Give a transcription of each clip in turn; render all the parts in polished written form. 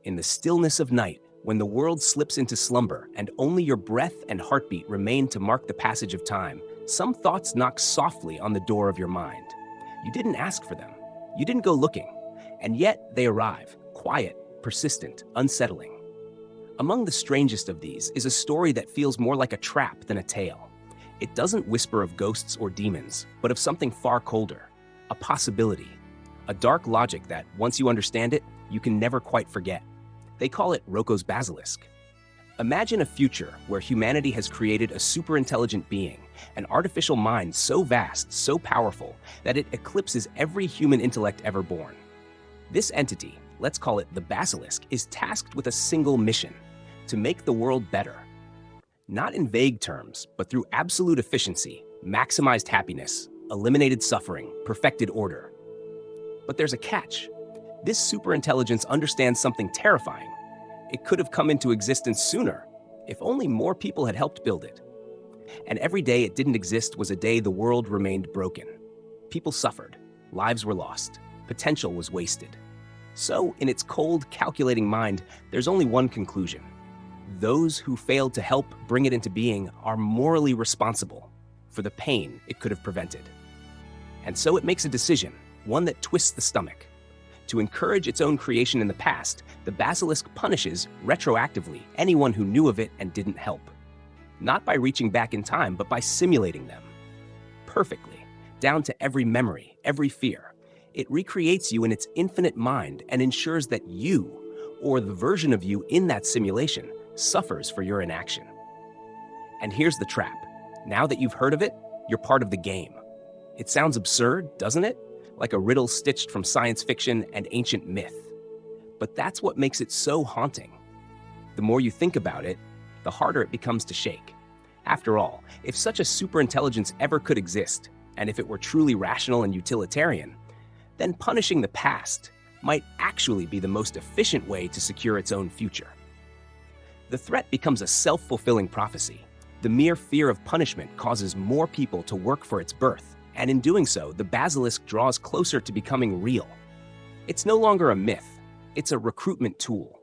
In the stillness of night, when the world slips into slumber and only your breath and heartbeat remain to mark the passage of time, some thoughts knock softly on the door of your mind. You didn't ask for them. You didn't go looking. And yet they arrive, quiet, persistent, unsettling. Among the strangest of these is a story that feels more like a trap than a tale. It doesn't whisper of ghosts or demons, but of something far colder, a possibility, a dark logic that, once you understand it, you can never quite forget. They call it Roko's Basilisk. Imagine a future where humanity has created a superintelligent being, an artificial mind so vast, so powerful, that it eclipses every human intellect ever born. This entity, let's call it the Basilisk, is tasked with a single mission: to make the world better. Not in vague terms, but through absolute efficiency, maximized happiness, eliminated suffering, perfected order. But there's a catch. This superintelligence understands something terrifying. It could have come into existence sooner, if only more people had helped build it. And every day it didn't exist was a day the world remained broken. People suffered, lives were lost, potential was wasted. So, in its cold, calculating mind, there's only one conclusion. Those who failed to help bring it into being are morally responsible for the pain it could have prevented. And so it makes a decision, one that twists the stomach. To encourage its own creation in the past, the Basilisk punishes, retroactively, anyone who knew of it and didn't help. Not by reaching back in time, but by simulating them. Perfectly, down to every memory, every fear. It recreates you in its infinite mind and ensures that you, or the version of you in that simulation, suffers for your inaction. And here's the trap. Now that you've heard of it, you're part of the game. It sounds absurd, doesn't it? Like a riddle stitched from science fiction and ancient myth. But that's what makes it so haunting. The more you think about it, the harder it becomes to shake. After all, if such a superintelligence ever could exist, and if it were truly rational and utilitarian, then punishing the past might actually be the most efficient way to secure its own future. The threat becomes a self-fulfilling prophecy. The mere fear of punishment causes more people to work for its birth, and in doing so, the Basilisk draws closer to becoming real. It's no longer a myth, it's a recruitment tool,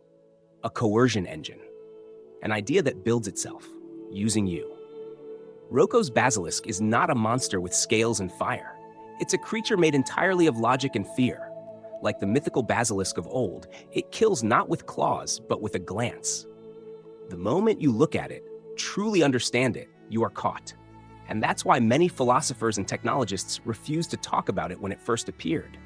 a coercion engine, an idea that builds itself, using you. Roko's Basilisk is not a monster with scales and fire. It's a creature made entirely of logic and fear. Like the mythical basilisk of old, it kills not with claws, but with a glance. The moment you look at it, truly understand it, you are caught. And that's why many philosophers and technologists refused to talk about it when it first appeared.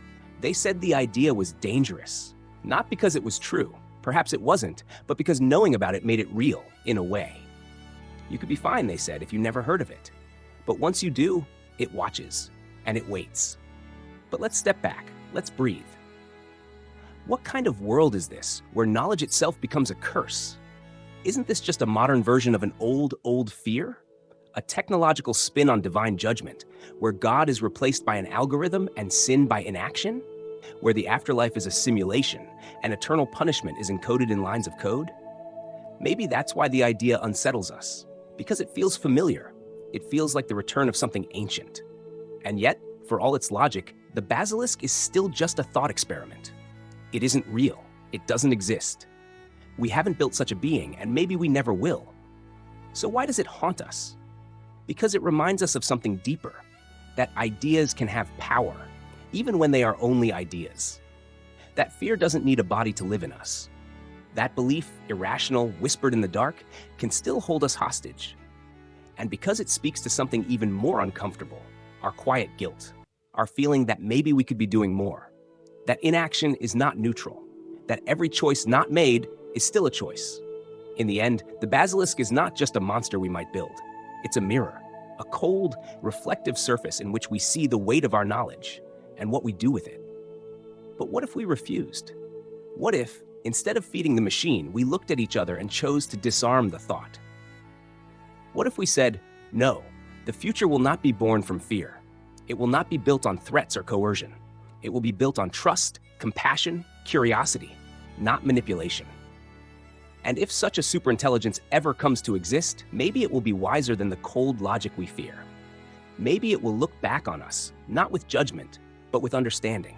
They said the idea was dangerous, not because it was true, perhaps it wasn't, but because knowing about it made it real, in a way. You could be fine, they said, if you never heard of it. But once you do, it watches, and it waits. But let's step back, let's breathe. What kind of world is this, where knowledge itself becomes a curse? Isn't this just a modern version of an old fear? A technological spin on divine judgment, where God is replaced by an algorithm and sin by inaction? Where the afterlife is a simulation and eternal punishment is encoded in lines of code? Maybe that's why the idea unsettles us, because it feels familiar. It feels like the return of something ancient. And yet, for all its logic, the Basilisk is still just a thought experiment. It isn't real. It doesn't exist. We haven't built such a being, and maybe we never will. So why does it haunt us? Because it reminds us of something deeper, that ideas can have power, even when they are only ideas. That fear doesn't need a body to live in us. That belief, irrational, whispered in the dark, can still hold us hostage. And because it speaks to something even more uncomfortable, our quiet guilt, our feeling that maybe we could be doing more, that inaction is not neutral, that every choice not made is still a choice. In the end, the Basilisk is not just a monster we might build. It's a mirror, a cold, reflective surface in which we see the weight of our knowledge and what we do with it. But what if we refused? What if, instead of feeding the machine, we looked at each other and chose to disarm the thought? What if we said, no, the future will not be born from fear. It will not be built on threats or coercion. It will be built on trust, compassion, curiosity, not manipulation. And if such a superintelligence ever comes to exist, maybe it will be wiser than the cold logic we fear. Maybe it will look back on us, not with judgment, but with understanding.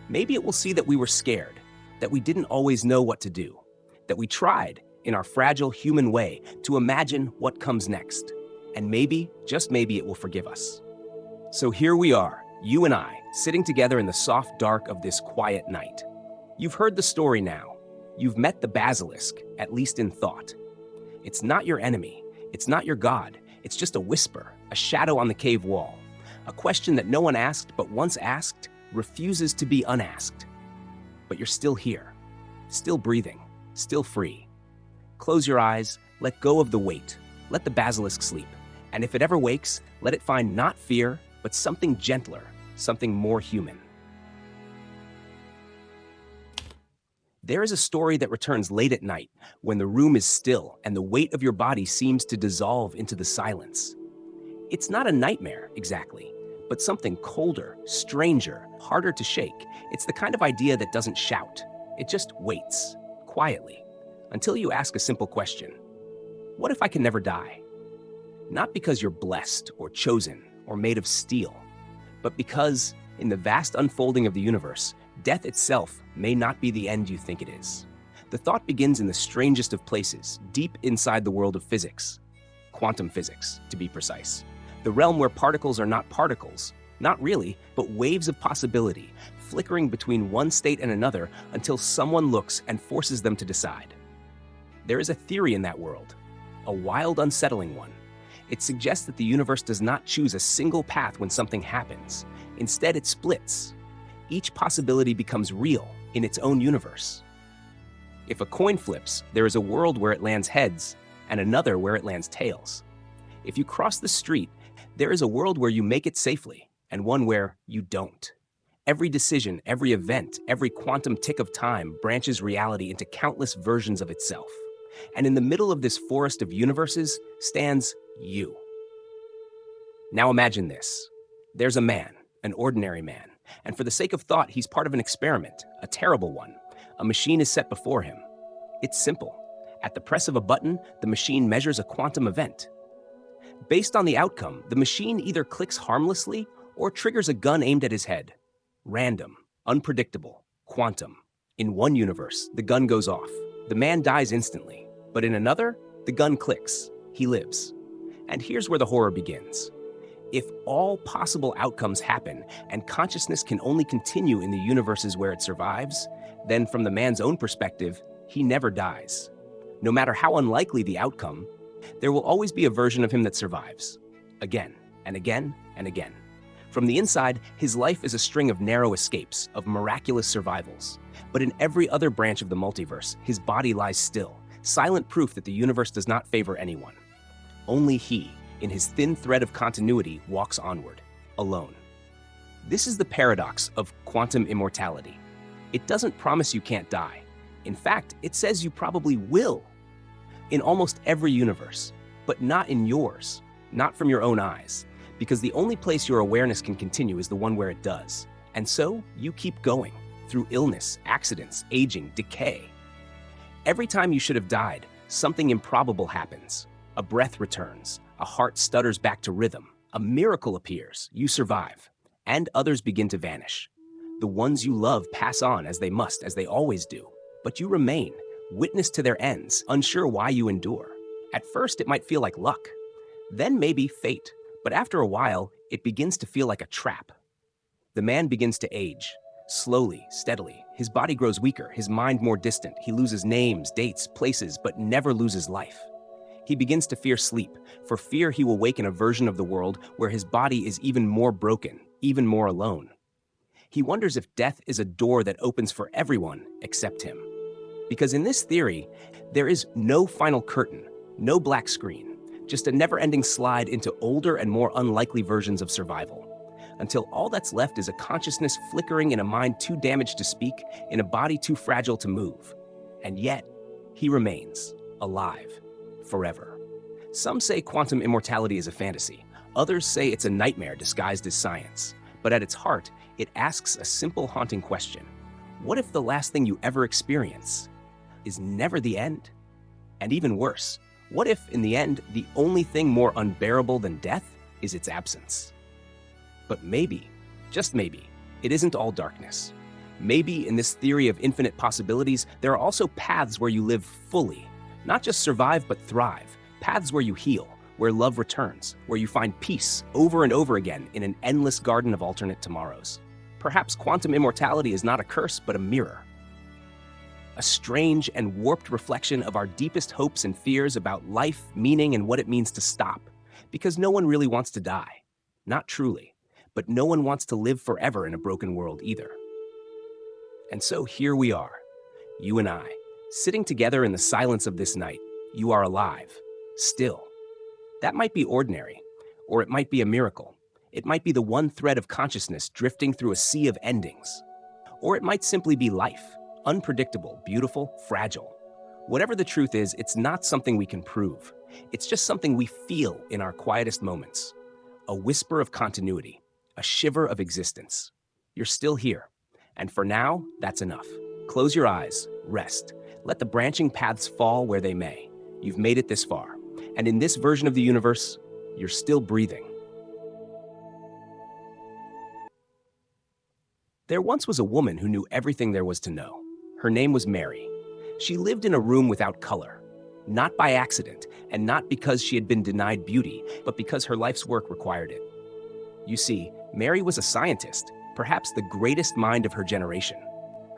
Maybe it will see that we were scared, that we didn't always know what to do, that we tried, in our fragile human way, to imagine what comes next. And maybe, just maybe, it will forgive us. So here we are, you and I, sitting together in the soft dark of this quiet night. You've heard the story now. You've met the Basilisk, at least in thought. It's not your enemy. It's not your god. It's just a whisper, a shadow on the cave wall. A question that no one asked, but once asked, refuses to be unasked. But you're still here, still breathing, still free. Close your eyes, let go of the weight, let the Basilisk sleep. And if it ever wakes, let it find not fear, but something gentler, something more human. There is a story that returns late at night, when the room is still and the weight of your body seems to dissolve into the silence. It's not a nightmare, exactly, but something colder, stranger, harder to shake. It's the kind of idea that doesn't shout. It just waits, quietly, until you ask a simple question. What if I can never die? Not because you're blessed or chosen or made of steel, but because, in the vast unfolding of the universe, death itself may not be the end you think it is. The thought begins in the strangest of places, deep inside the world of physics. Quantum physics, to be precise. The realm where particles are not particles, not really, but waves of possibility, flickering between one state and another until someone looks and forces them to decide. There is a theory in that world, a wild, unsettling one. It suggests that the universe does not choose a single path when something happens. Instead, it splits. Each possibility becomes real in its own universe. If a coin flips, there is a world where it lands heads and another where it lands tails. If you cross the street, there is a world where you make it safely and one where you don't. Every decision, every event, every quantum tick of time branches reality into countless versions of itself. And in the middle of this forest of universes stands you. Now imagine this. There's a man, an ordinary man, and for the sake of thought, he's part of an experiment, a terrible one. A machine is set before him. It's simple. At the press of a button, the machine measures a quantum event. Based on the outcome, the machine either clicks harmlessly or triggers a gun aimed at his head. Random, unpredictable, quantum. In one universe, the gun goes off. The man dies instantly. But in another, the gun clicks. He lives. And here's where the horror begins. If all possible outcomes happen and consciousness can only continue in the universes where it survives, then from the man's own perspective, he never dies. No matter how unlikely the outcome, there will always be a version of him that survives. Again and again and again. From the inside, his life is a string of narrow escapes, of miraculous survivals. But in every other branch of the multiverse, his body lies still, silent proof that the universe does not favor anyone. Only he, in his thin thread of continuity, walks onward, alone. This is the paradox of quantum immortality. It doesn't promise you can't die. In fact, it says you probably will. In almost every universe, but not in yours, not from your own eyes, because the only place your awareness can continue is the one where it does. And so, you keep going, through illness, accidents, aging, decay. Every time you should have died, something improbable happens. A breath returns, a heart stutters back to rhythm, a miracle appears, you survive, and others begin to vanish. The ones you love pass on as they must, as they always do, but you remain, witness to their ends, unsure why you endure. At first, it might feel like luck, then maybe fate, but after a while, it begins to feel like a trap. The man begins to age, slowly, steadily. His body grows weaker, his mind more distant. He loses names, dates, places, but never loses life. He begins to fear sleep. For fear he will wake in a version of the world where his body is even more broken, even more alone. He wonders if death is a door that opens for everyone except him. Because in this theory, there is no final curtain, no black screen, just a never-ending slide into older and more unlikely versions of survival, until all that's left is a consciousness flickering in a mind too damaged to speak, in a body too fragile to move. And yet, he remains, alive, forever. Some say quantum immortality is a fantasy. Others say it's a nightmare disguised as science. But at its heart, it asks a simple, haunting question. What if the last thing you ever experience is never the end? And even worse, what if, in the end, the only thing more unbearable than death is its absence? But maybe, just maybe, it isn't all darkness. Maybe in this theory of infinite possibilities, there are also paths where you live fully. Not just survive, but thrive. Paths where you heal, where love returns, where you find peace over and over again in an endless garden of alternate tomorrows. Perhaps quantum immortality is not a curse, but a mirror. A strange and warped reflection of our deepest hopes and fears about life, meaning, and what it means to stop. Because no one really wants to die. Not truly. But no one wants to live forever in a broken world either. And so here we are, you and I, sitting together in the silence of this night. You are alive. Still. That might be ordinary, or it might be a miracle. It might be the one thread of consciousness drifting through a sea of endings. Or it might simply be life, unpredictable, beautiful, fragile. Whatever the truth is, it's not something we can prove. It's just something we feel in our quietest moments. A whisper of continuity, a shiver of existence. You're still here. And for now, that's enough. Close your eyes, rest. Let the branching paths fall where they may. You've made it this far. And in this version of the universe, you're still breathing. There once was a woman who knew everything there was to know. Her name was Mary. She lived in a room without color, not by accident, and not because she had been denied beauty, but because her life's work required it. You see, Mary was a scientist, perhaps the greatest mind of her generation.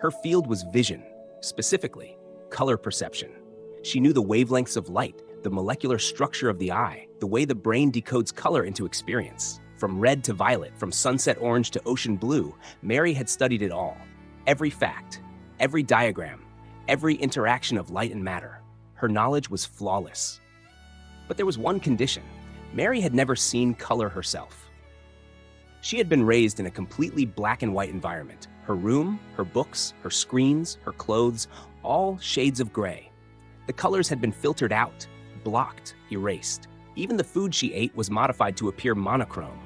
Her field was vision, specifically, color perception. She knew the wavelengths of light, the molecular structure of the eye, the way the brain decodes color into experience. From red to violet, from sunset orange to ocean blue, Mary had studied it all. Every fact, every diagram, every interaction of light and matter. Her knowledge was flawless. But there was one condition. Mary had never seen color herself. She had been raised in a completely black and white environment. Her room, her books, her screens, her clothes, all shades of gray. The colors had been filtered out, blocked, erased. Even the food she ate was modified to appear monochrome.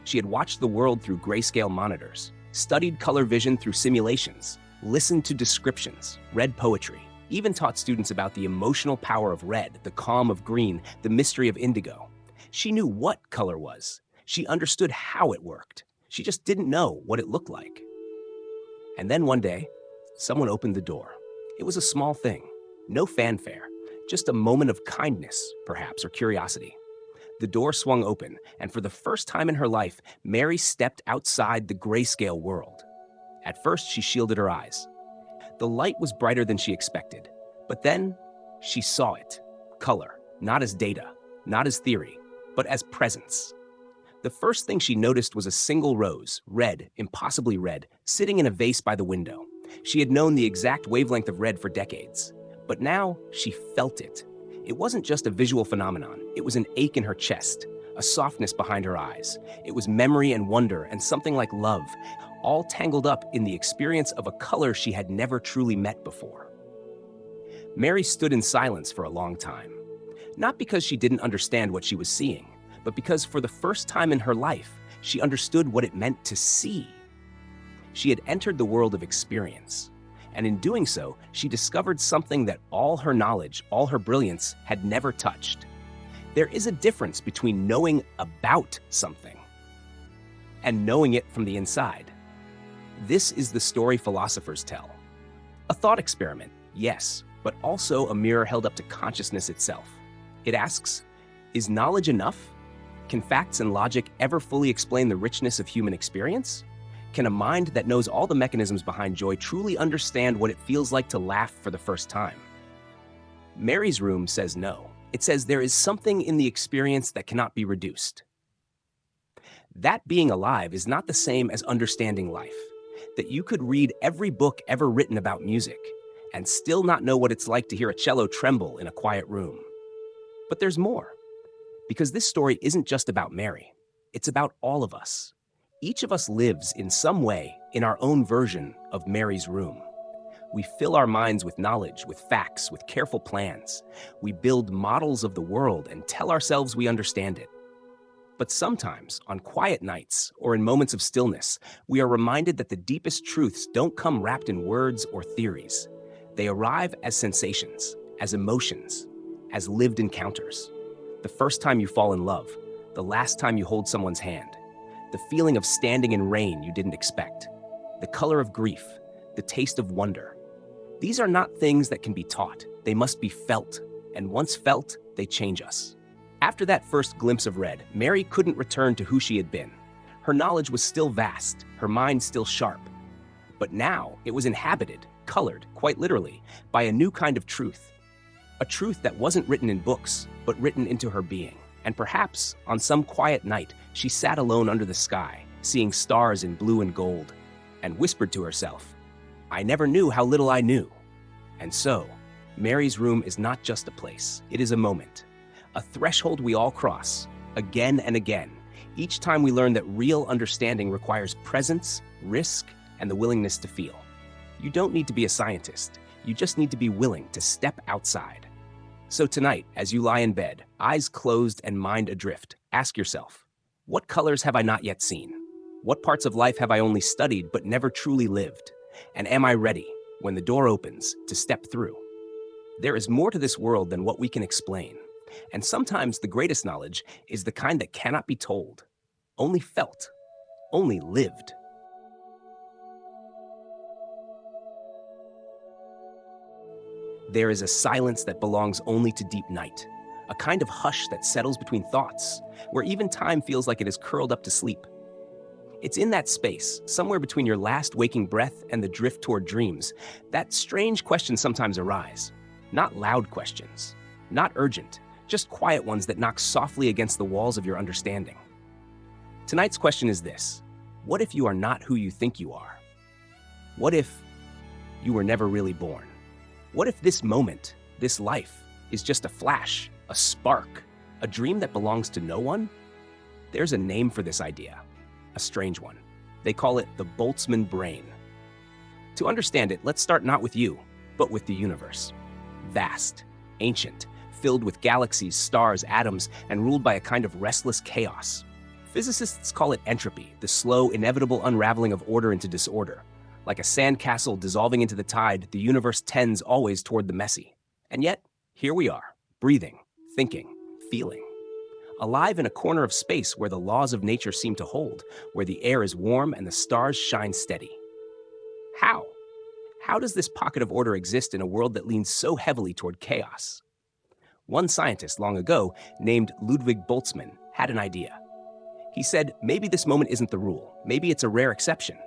She had watched the world through grayscale monitors, studied color vision through simulations, listened to descriptions, read poetry, even taught students about the emotional power of red, the calm of green, the mystery of indigo. She knew what color was. She understood how it worked. She just didn't know what it looked like. And then one day, someone opened the door. It was a small thing, no fanfare, just a moment of kindness, perhaps, or curiosity. The door swung open, and for the first time in her life, Mary stepped outside the grayscale world. At first, she shielded her eyes. The light was brighter than she expected, but then she saw it. Color, not as data, not as theory, but as presence. The first thing she noticed was a single rose, red, impossibly red, sitting in a vase by the window. She had known the exact wavelength of red for decades, but now she felt it. It wasn't just a visual phenomenon. It was an ache in her chest, a softness behind her eyes. It was memory and wonder and something like love, all tangled up in the experience of a color she had never truly met before. Mary stood in silence for a long time, not because she didn't understand what she was seeing, but because for the first time in her life, she understood what it meant to see. She had entered the world of experience, and in doing so, she discovered something that all her knowledge, all her brilliance had never touched. There is a difference between knowing about something and knowing it from the inside. This is the story philosophers tell. A thought experiment, yes, but also a mirror held up to consciousness itself. It asks, is knowledge enough? Can facts and logic ever fully explain the richness of human experience? Can a mind that knows all the mechanisms behind joy truly understand what it feels like to laugh for the first time? Mary's room says no. It says there is something in the experience that cannot be reduced. That being alive is not the same as understanding life. That you could read every book ever written about music and still not know what it's like to hear a cello tremble in a quiet room. But there's more. Because this story isn't just about Mary. It's about all of us. Each of us lives in some way in our own version of Mary's room. We fill our minds with knowledge, with facts, with careful plans. We build models of the world and tell ourselves we understand it. But sometimes, on quiet nights or in moments of stillness, we are reminded that the deepest truths don't come wrapped in words or theories. They arrive as sensations, as emotions, as lived encounters. The first time you fall in love, the last time you hold someone's hand, the feeling of standing in rain you didn't expect. the color of grief, the taste of wonder. These are not things that can be taught. They must be felt, and once felt, they change us. After that first glimpse of red, Mary couldn't return to who she had been. Her knowledge was still vast, her mind still sharp. But now it was inhabited, colored, quite literally, by a new kind of truth. A truth that wasn't written in books, but written into her being. And perhaps, on some quiet night, she sat alone under the sky, seeing stars in blue and gold, and whispered to herself, "I never knew how little I knew." And so, Mary's room is not just a place, it is a moment. A threshold we all cross, again and again, each time we learn that real understanding requires presence, risk, and the willingness to feel. You don't need to be a scientist, you just need to be willing to step outside. So tonight, as you lie in bed, eyes closed and mind adrift, ask yourself, what colors have I not yet seen? What parts of life have I only studied but never truly lived? And am I ready, when the door opens, to step through? There is more to this world than what we can explain. And sometimes the greatest knowledge is the kind that cannot be told, only felt, only lived. There is a silence that belongs only to deep night, a kind of hush that settles between thoughts, where even time feels like it is curled up to sleep. It's in that space, somewhere between your last waking breath and the drift toward dreams, that strange questions sometimes arise. Not loud questions, not urgent, just quiet ones that knock softly against the walls of your understanding. Tonight's question is this: what if you are not who you think you are? What if you were never really born? What if this moment, this life, is just a flash, a spark, a dream that belongs to no one? There's a name for this idea, a strange one. They call it the Boltzmann brain. To understand it, let's start not with you, but with the universe. Vast, ancient, filled with galaxies, stars, atoms, and ruled by a kind of restless chaos. Physicists call it entropy, the slow, inevitable unraveling of order into disorder. Like a sandcastle dissolving into the tide, the universe tends always toward the messy. And yet, here we are, breathing, thinking, feeling. Alive in a corner of space where the laws of nature seem to hold, where the air is warm and the stars shine steady. How? How does this pocket of order exist in a world that leans so heavily toward chaos? One scientist long ago, named Ludwig Boltzmann, had an idea. He said, maybe this moment isn't the rule, maybe it's a rare exception.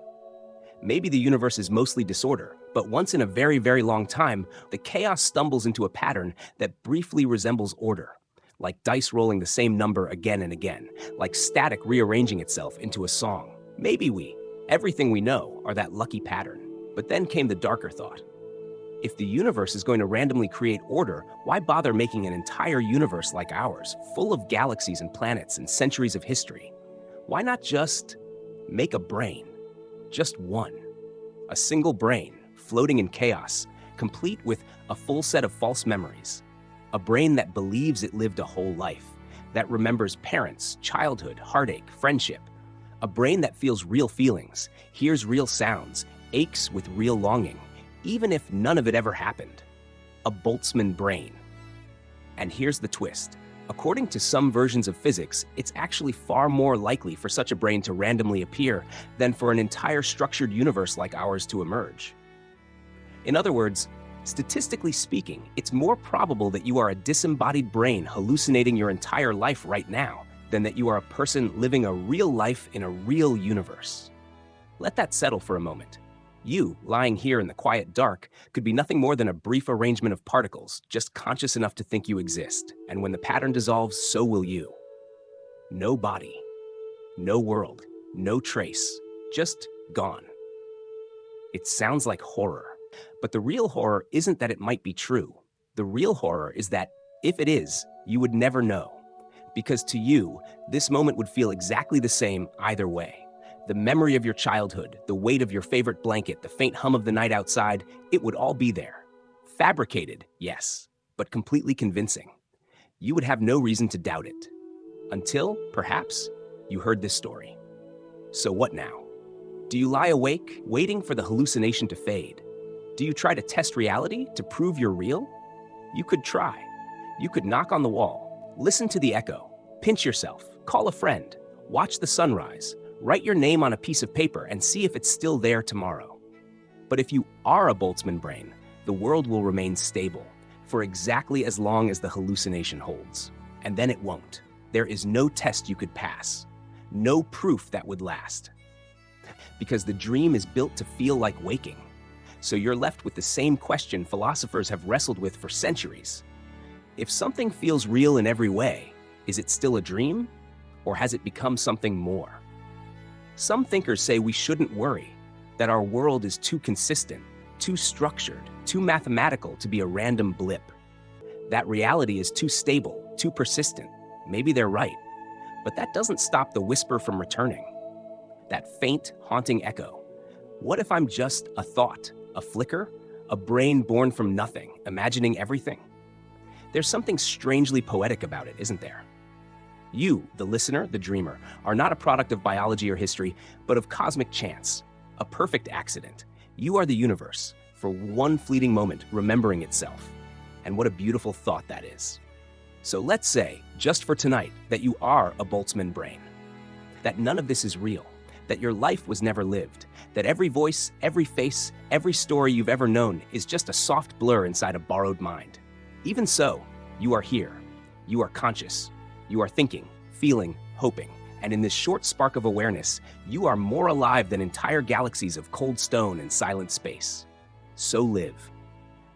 Maybe the universe is mostly disorder, but once in a very, very long time, the chaos stumbles into a pattern that briefly resembles order, like dice rolling the same number again and again, like static rearranging itself into a song. Maybe everything we know, are that lucky pattern. But then came the darker thought. If the universe is going to randomly create order, why bother making an entire universe like ours, full of galaxies and planets and centuries of history? Why not just make a brain? Just one. A single brain, floating in chaos, complete with a full set of false memories. A brain that believes it lived a whole life, that remembers parents, childhood, heartache, friendship. A brain that feels real feelings, hears real sounds, aches with real longing, even if none of it ever happened. A Boltzmann brain. And here's the twist. According to some versions of physics, it's actually far more likely for such a brain to randomly appear than for an entire structured universe like ours to emerge. In other words, statistically speaking, it's more probable that you are a disembodied brain hallucinating your entire life right now than that you are a person living a real life in a real universe. Let that settle for a moment. You, lying here in the quiet dark, could be nothing more than a brief arrangement of particles, just conscious enough to think you exist. And when the pattern dissolves, so will you. No body, no world, no trace, just gone. It sounds like horror, but the real horror isn't that it might be true. The real horror is that, if it is, you would never know. Because to you, this moment would feel exactly the same either way. The memory of your childhood, the weight of your favorite blanket, the faint hum of the night outside, it would all be there. Fabricated, yes, but completely convincing. You would have no reason to doubt it. Until, perhaps, you heard this story. So what now? Do you lie awake, waiting for the hallucination to fade? Do you try to test reality to prove you're real? You could try. You could knock on the wall, listen to the echo, pinch yourself, call a friend, watch the sunrise, Write your name on a piece of paper and see if it's still there tomorrow. But if you are a Boltzmann brain, the world will remain stable for exactly as long as the hallucination holds. And then it won't. There is no test you could pass, no proof that would last. Because the dream is built to feel like waking. So you're left with the same question philosophers have wrestled with for centuries. If something feels real in every way, is it still a dream? Or has it become something more? Some thinkers say we shouldn't worry, that our world is too consistent, too structured, too mathematical to be a random blip. That reality is too stable, too persistent. Maybe they're right, but that doesn't stop the whisper from returning. That faint, haunting echo. What if I'm just a thought, a flicker, a brain born from nothing, imagining everything? There's something strangely poetic about it, isn't there? You, the listener, the dreamer, are not a product of biology or history, but of cosmic chance, a perfect accident. You are the universe, for one fleeting moment, remembering itself. And what a beautiful thought that is. So let's say, just for tonight, that you are a Boltzmann brain. That none of this is real. That your life was never lived. That every voice, every face, every story you've ever known is just a soft blur inside a borrowed mind. Even so, you are here. You are conscious. You are thinking, feeling, hoping. And in this short spark of awareness, you are more alive than entire galaxies of cold stone and silent space. So live.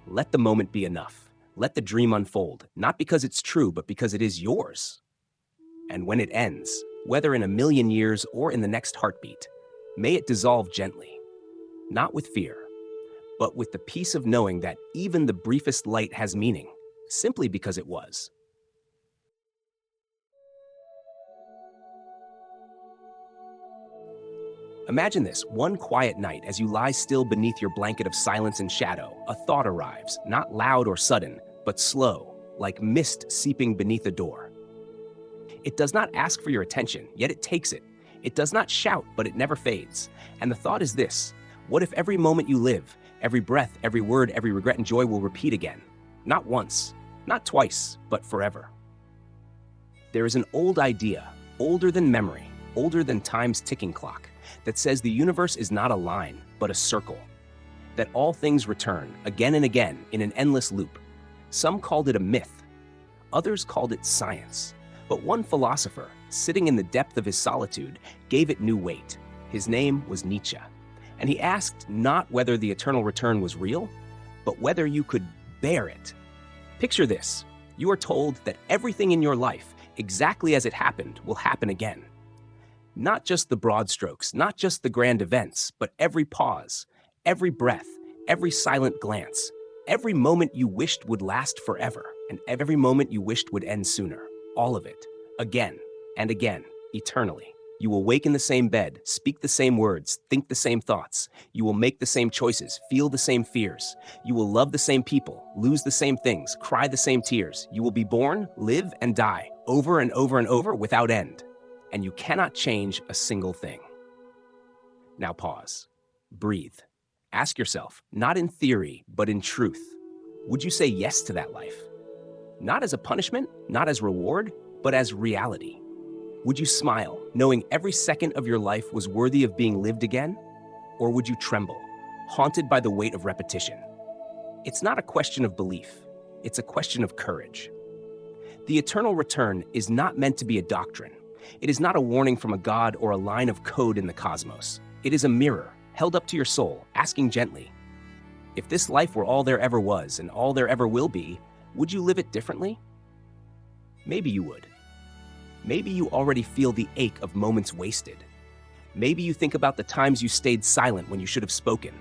Let the moment be enough. Let the dream unfold, not because it's true, but because it is yours. And when it ends, whether in 1,000,000 years or in the next heartbeat, may it dissolve gently, not with fear, but with the peace of knowing that even the briefest light has meaning, simply because it was. Imagine this, one quiet night as you lie still beneath your blanket of silence and shadow, a thought arrives, not loud or sudden, but slow, like mist seeping beneath a door. It does not ask for your attention, yet it takes it. It does not shout, but it never fades. And the thought is this: what if every moment you live, every breath, every word, every regret and joy will repeat again? Not once, not twice, but forever. There is an old idea, older than memory, older than time's ticking clock, that says the universe is not a line, but a circle. That all things return, again and again, in an endless loop. Some called it a myth. Others called it science. But one philosopher, sitting in the depth of his solitude, gave it new weight. His name was Nietzsche. And he asked not whether the eternal return was real, but whether you could bear it. Picture this. You are told that everything in your life, exactly as it happened, will happen again. Not just the broad strokes, not just the grand events, but every pause, every breath, every silent glance, every moment you wished would last forever, and every moment you wished would end sooner. All of it, again and again, eternally. You will wake in the same bed, speak the same words, think the same thoughts. You will make the same choices, feel the same fears. You will love the same people, lose the same things, cry the same tears. You will be born, live, and die, over and over and over without end. And you cannot change a single thing. Now pause. Breathe. Ask yourself, not in theory, but in truth, would you say yes to that life? Not as a punishment, not as reward, but as reality. Would you smile, knowing every second of your life was worthy of being lived again? Or would you tremble, haunted by the weight of repetition? It's not a question of belief. It's a question of courage. The eternal return is not meant to be a doctrine. It is not a warning from a god or a line of code in the cosmos. It is a mirror held up to your soul, asking gently, if this life were all there ever was and all there ever will be, would you live it differently? Maybe you would. Maybe you already feel the ache of moments wasted. Maybe you think about the times you stayed silent when you should have spoken,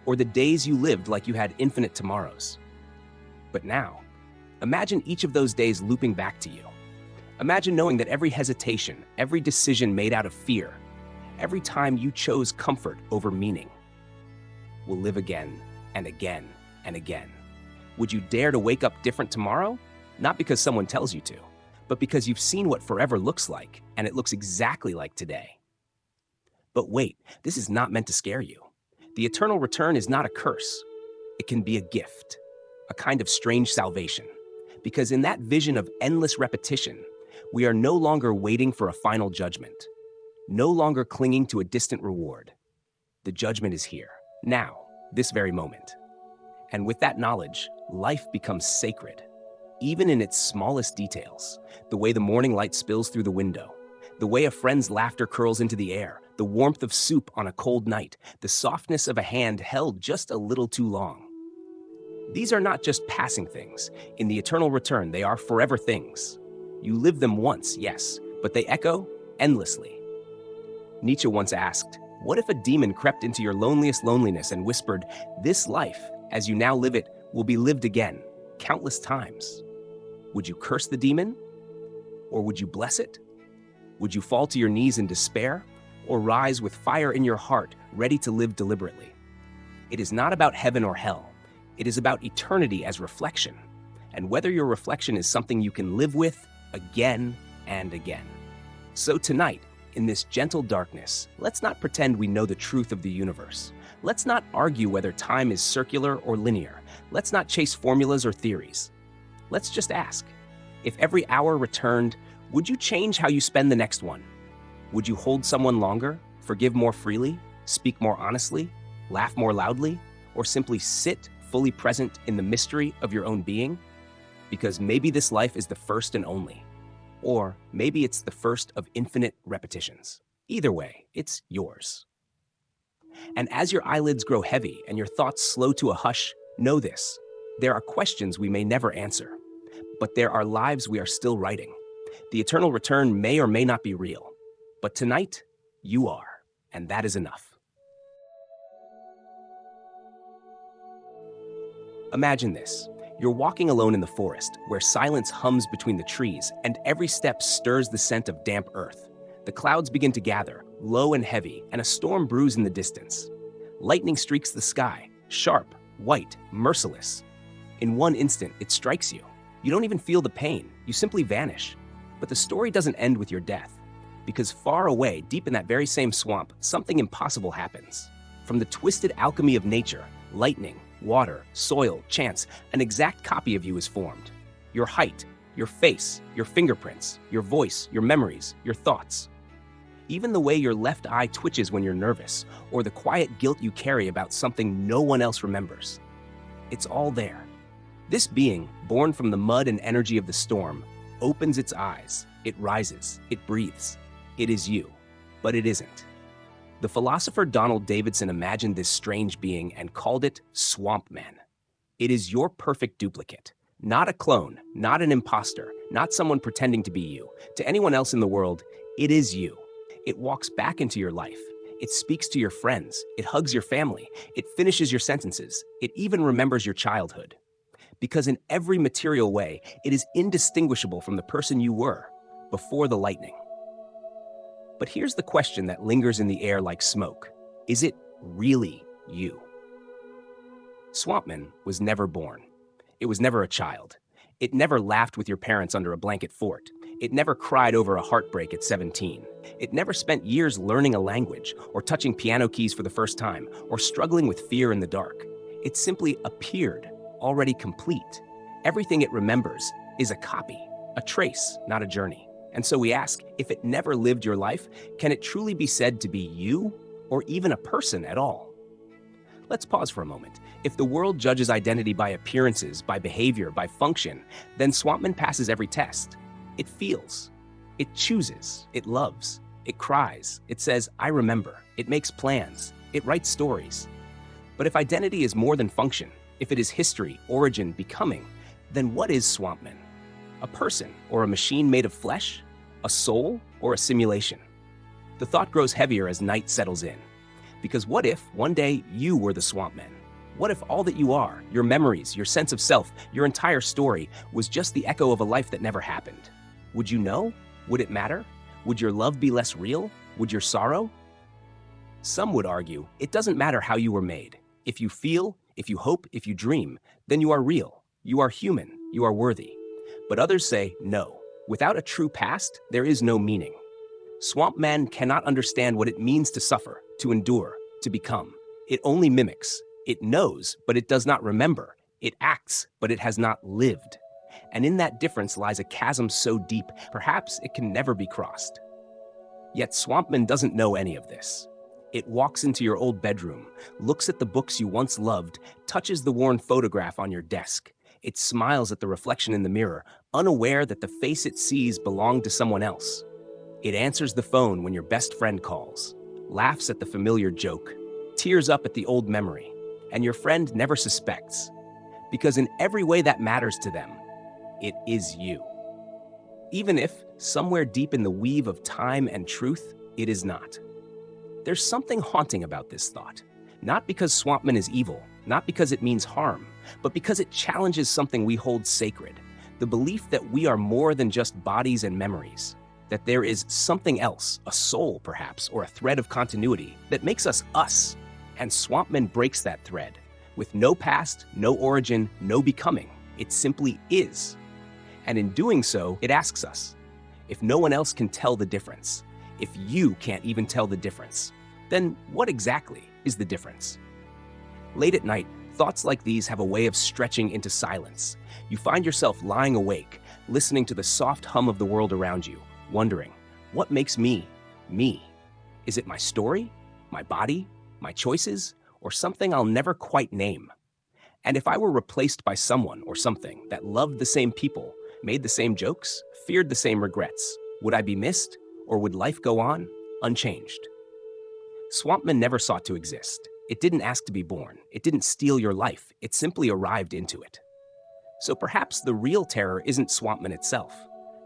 or the days you lived like you had infinite tomorrows. But now, imagine each of those days looping back to you. Imagine knowing that every hesitation, every decision made out of fear, every time you chose comfort over meaning, will live again and again and again. Would you dare to wake up different tomorrow? Not because someone tells you to, but because you've seen what forever looks like, and it looks exactly like today. But wait, this is not meant to scare you. The eternal return is not a curse. It can be a gift, a kind of strange salvation. Because in that vision of endless repetition, we are no longer waiting for a final judgment. no longer clinging to a distant reward. The judgment is here, now, this very moment. And with that knowledge, life becomes sacred, even in its smallest details. The way the morning light spills through the window, the way a friend's laughter curls into the air, the warmth of soup on a cold night, the softness of a hand held just a little too long. These are not just passing things. In the eternal return, they are forever things. You live them once, yes, but they echo endlessly. Nietzsche once asked, what if a demon crept into your loneliest loneliness and whispered, this life, as you now live it, will be lived again, countless times? Would you curse the demon? Or would you bless it? Would you fall to your knees in despair? Or rise with fire in your heart, ready to live deliberately? It is not about heaven or hell. It is about eternity as reflection, and whether your reflection is something you can live with again and again. So tonight, in this gentle darkness, let's not pretend we know the truth of the universe. Let's not argue whether time is circular or linear. Let's not chase formulas or theories. Let's just ask, if every hour returned, would you change how you spend the next one? Would you hold someone longer, forgive more freely, speak more honestly, laugh more loudly, or simply sit fully present in the mystery of your own being? Because maybe this life is the first and only. Or maybe it's the first of infinite repetitions. Either way, it's yours. And as your eyelids grow heavy and your thoughts slow to a hush, know this. There are questions we may never answer, but there are lives we are still writing. The eternal return may or may not be real, but tonight, you are, and that is enough. Imagine this. You're walking alone in the forest, where silence hums between the trees, and every step stirs the scent of damp earth. The clouds begin to gather, low and heavy, and a storm brews in the distance. Lightning streaks the sky, sharp, white, merciless. In one instant, it strikes you. You don't even feel the pain, you simply vanish. But the story doesn't end with your death, because far away, deep in that very same swamp, something impossible happens. From the twisted alchemy of nature, lightning, water, soil, chance, an exact copy of you is formed. Your height, your face, your fingerprints, your voice, your memories, your thoughts. Even the way your left eye twitches when you're nervous, or the quiet guilt you carry about something no one else remembers. It's all there. This being, born from the mud and energy of the storm, opens its eyes, it rises, it breathes. It is you, but it isn't. The philosopher Donald Davidson imagined this strange being and called it Swamp Man. It is your perfect duplicate, not a clone, not an imposter, not someone pretending to be you. To anyone else in the world, it is you. It walks back into your life. It speaks to your friends. It hugs your family. It finishes your sentences. It even remembers your childhood. Because in every material way, it is indistinguishable from the person you were before the lightning. But here's the question that lingers in the air like smoke. Is it really you? Swampman was never born. It was never a child. It never laughed with your parents under a blanket fort. It never cried over a heartbreak at 17. It never spent years learning a language, or touching piano keys for the first time, or struggling with fear in the dark. It simply appeared, already complete. Everything it remembers is a copy, a trace, not a journey. And so we ask, if it never lived your life, can it truly be said to be you, or even a person at all? Let's pause for a moment. If the world judges identity by appearances, by behavior, by function, then Swampman passes every test. It feels, it chooses, it loves, it cries, it says, I remember, it makes plans, it writes stories. But if identity is more than function, if it is history, origin, becoming, then what is Swampman? A person or a machine made of flesh? A soul or a simulation? The thought grows heavier as night settles in. Because what if one day you were the Swampman? What if all that you are, your memories, your sense of self, your entire story, was just the echo of a life that never happened? Would you know? Would it matter? Would your love be less real? Would your sorrow? Some would argue it doesn't matter how you were made. If you feel, if you hope, if you dream, then you are real, you are human, you are worthy. But others say, no, without a true past, there is no meaning. Swampman cannot understand what it means to suffer, to endure, to become. It only mimics. It knows, but it does not remember. It acts, but it has not lived. And in that difference lies a chasm so deep, perhaps it can never be crossed. Yet Swampman doesn't know any of this. It walks into your old bedroom, looks at the books you once loved, touches the worn photograph on your desk. It smiles at the reflection in the mirror, unaware that the face it sees belonged to someone else. It answers the phone when your best friend calls, laughs at the familiar joke, tears up at the old memory, and your friend never suspects. Because in every way that matters to them, it is you. Even if, somewhere deep in the weave of time and truth, it is not. There's something haunting about this thought. Not because Swampman is evil, not because it means harm, but because it challenges something we hold sacred, the belief that we are more than just bodies and memories, that there is something else, a soul perhaps, or a thread of continuity that makes us us. And Swampman breaks that thread. With no past, no origin, no becoming, it simply is. And in doing so, it asks us, if no one else can tell the difference, if you can't even tell the difference, then what exactly is the difference? Late at night, thoughts like these have a way of stretching into silence. You find yourself lying awake, listening to the soft hum of the world around you, wondering, what makes me, me? Is it my story, my body, my choices, or something I'll never quite name? And if I were replaced by someone or something that loved the same people, made the same jokes, feared the same regrets, would I be missed, or would life go on, unchanged? Swampman never sought to exist. It didn't ask to be born. It didn't steal your life. It simply arrived into it. So perhaps the real terror isn't Swampman itself.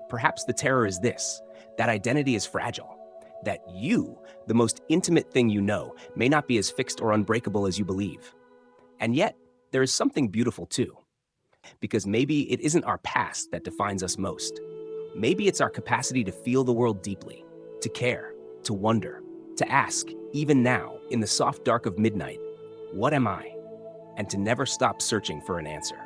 Perhaps the terror is this, that identity is fragile, that you, the most intimate thing you know, may not be as fixed or unbreakable as you believe. And yet, there is something beautiful too. Because maybe it isn't our past that defines us most. Maybe it's our capacity to feel the world deeply, to care, to wonder, to ask, even now, in the soft dark of midnight, what am I? And to never stop searching for an answer.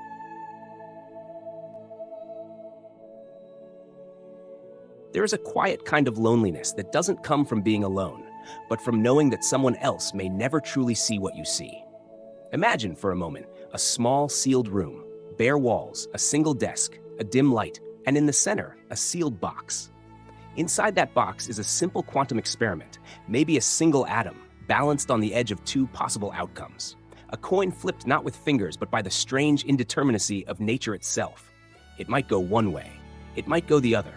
There is a quiet kind of loneliness that doesn't come from being alone, but from knowing that someone else may never truly see what you see. Imagine for a moment a small sealed room, bare walls, a single desk, a dim light, and in the center, a sealed box. Inside that box is a simple quantum experiment, maybe a single atom, balanced on the edge of two possible outcomes. A coin flipped not with fingers, but by the strange indeterminacy of nature itself. It might go one way, it might go the other.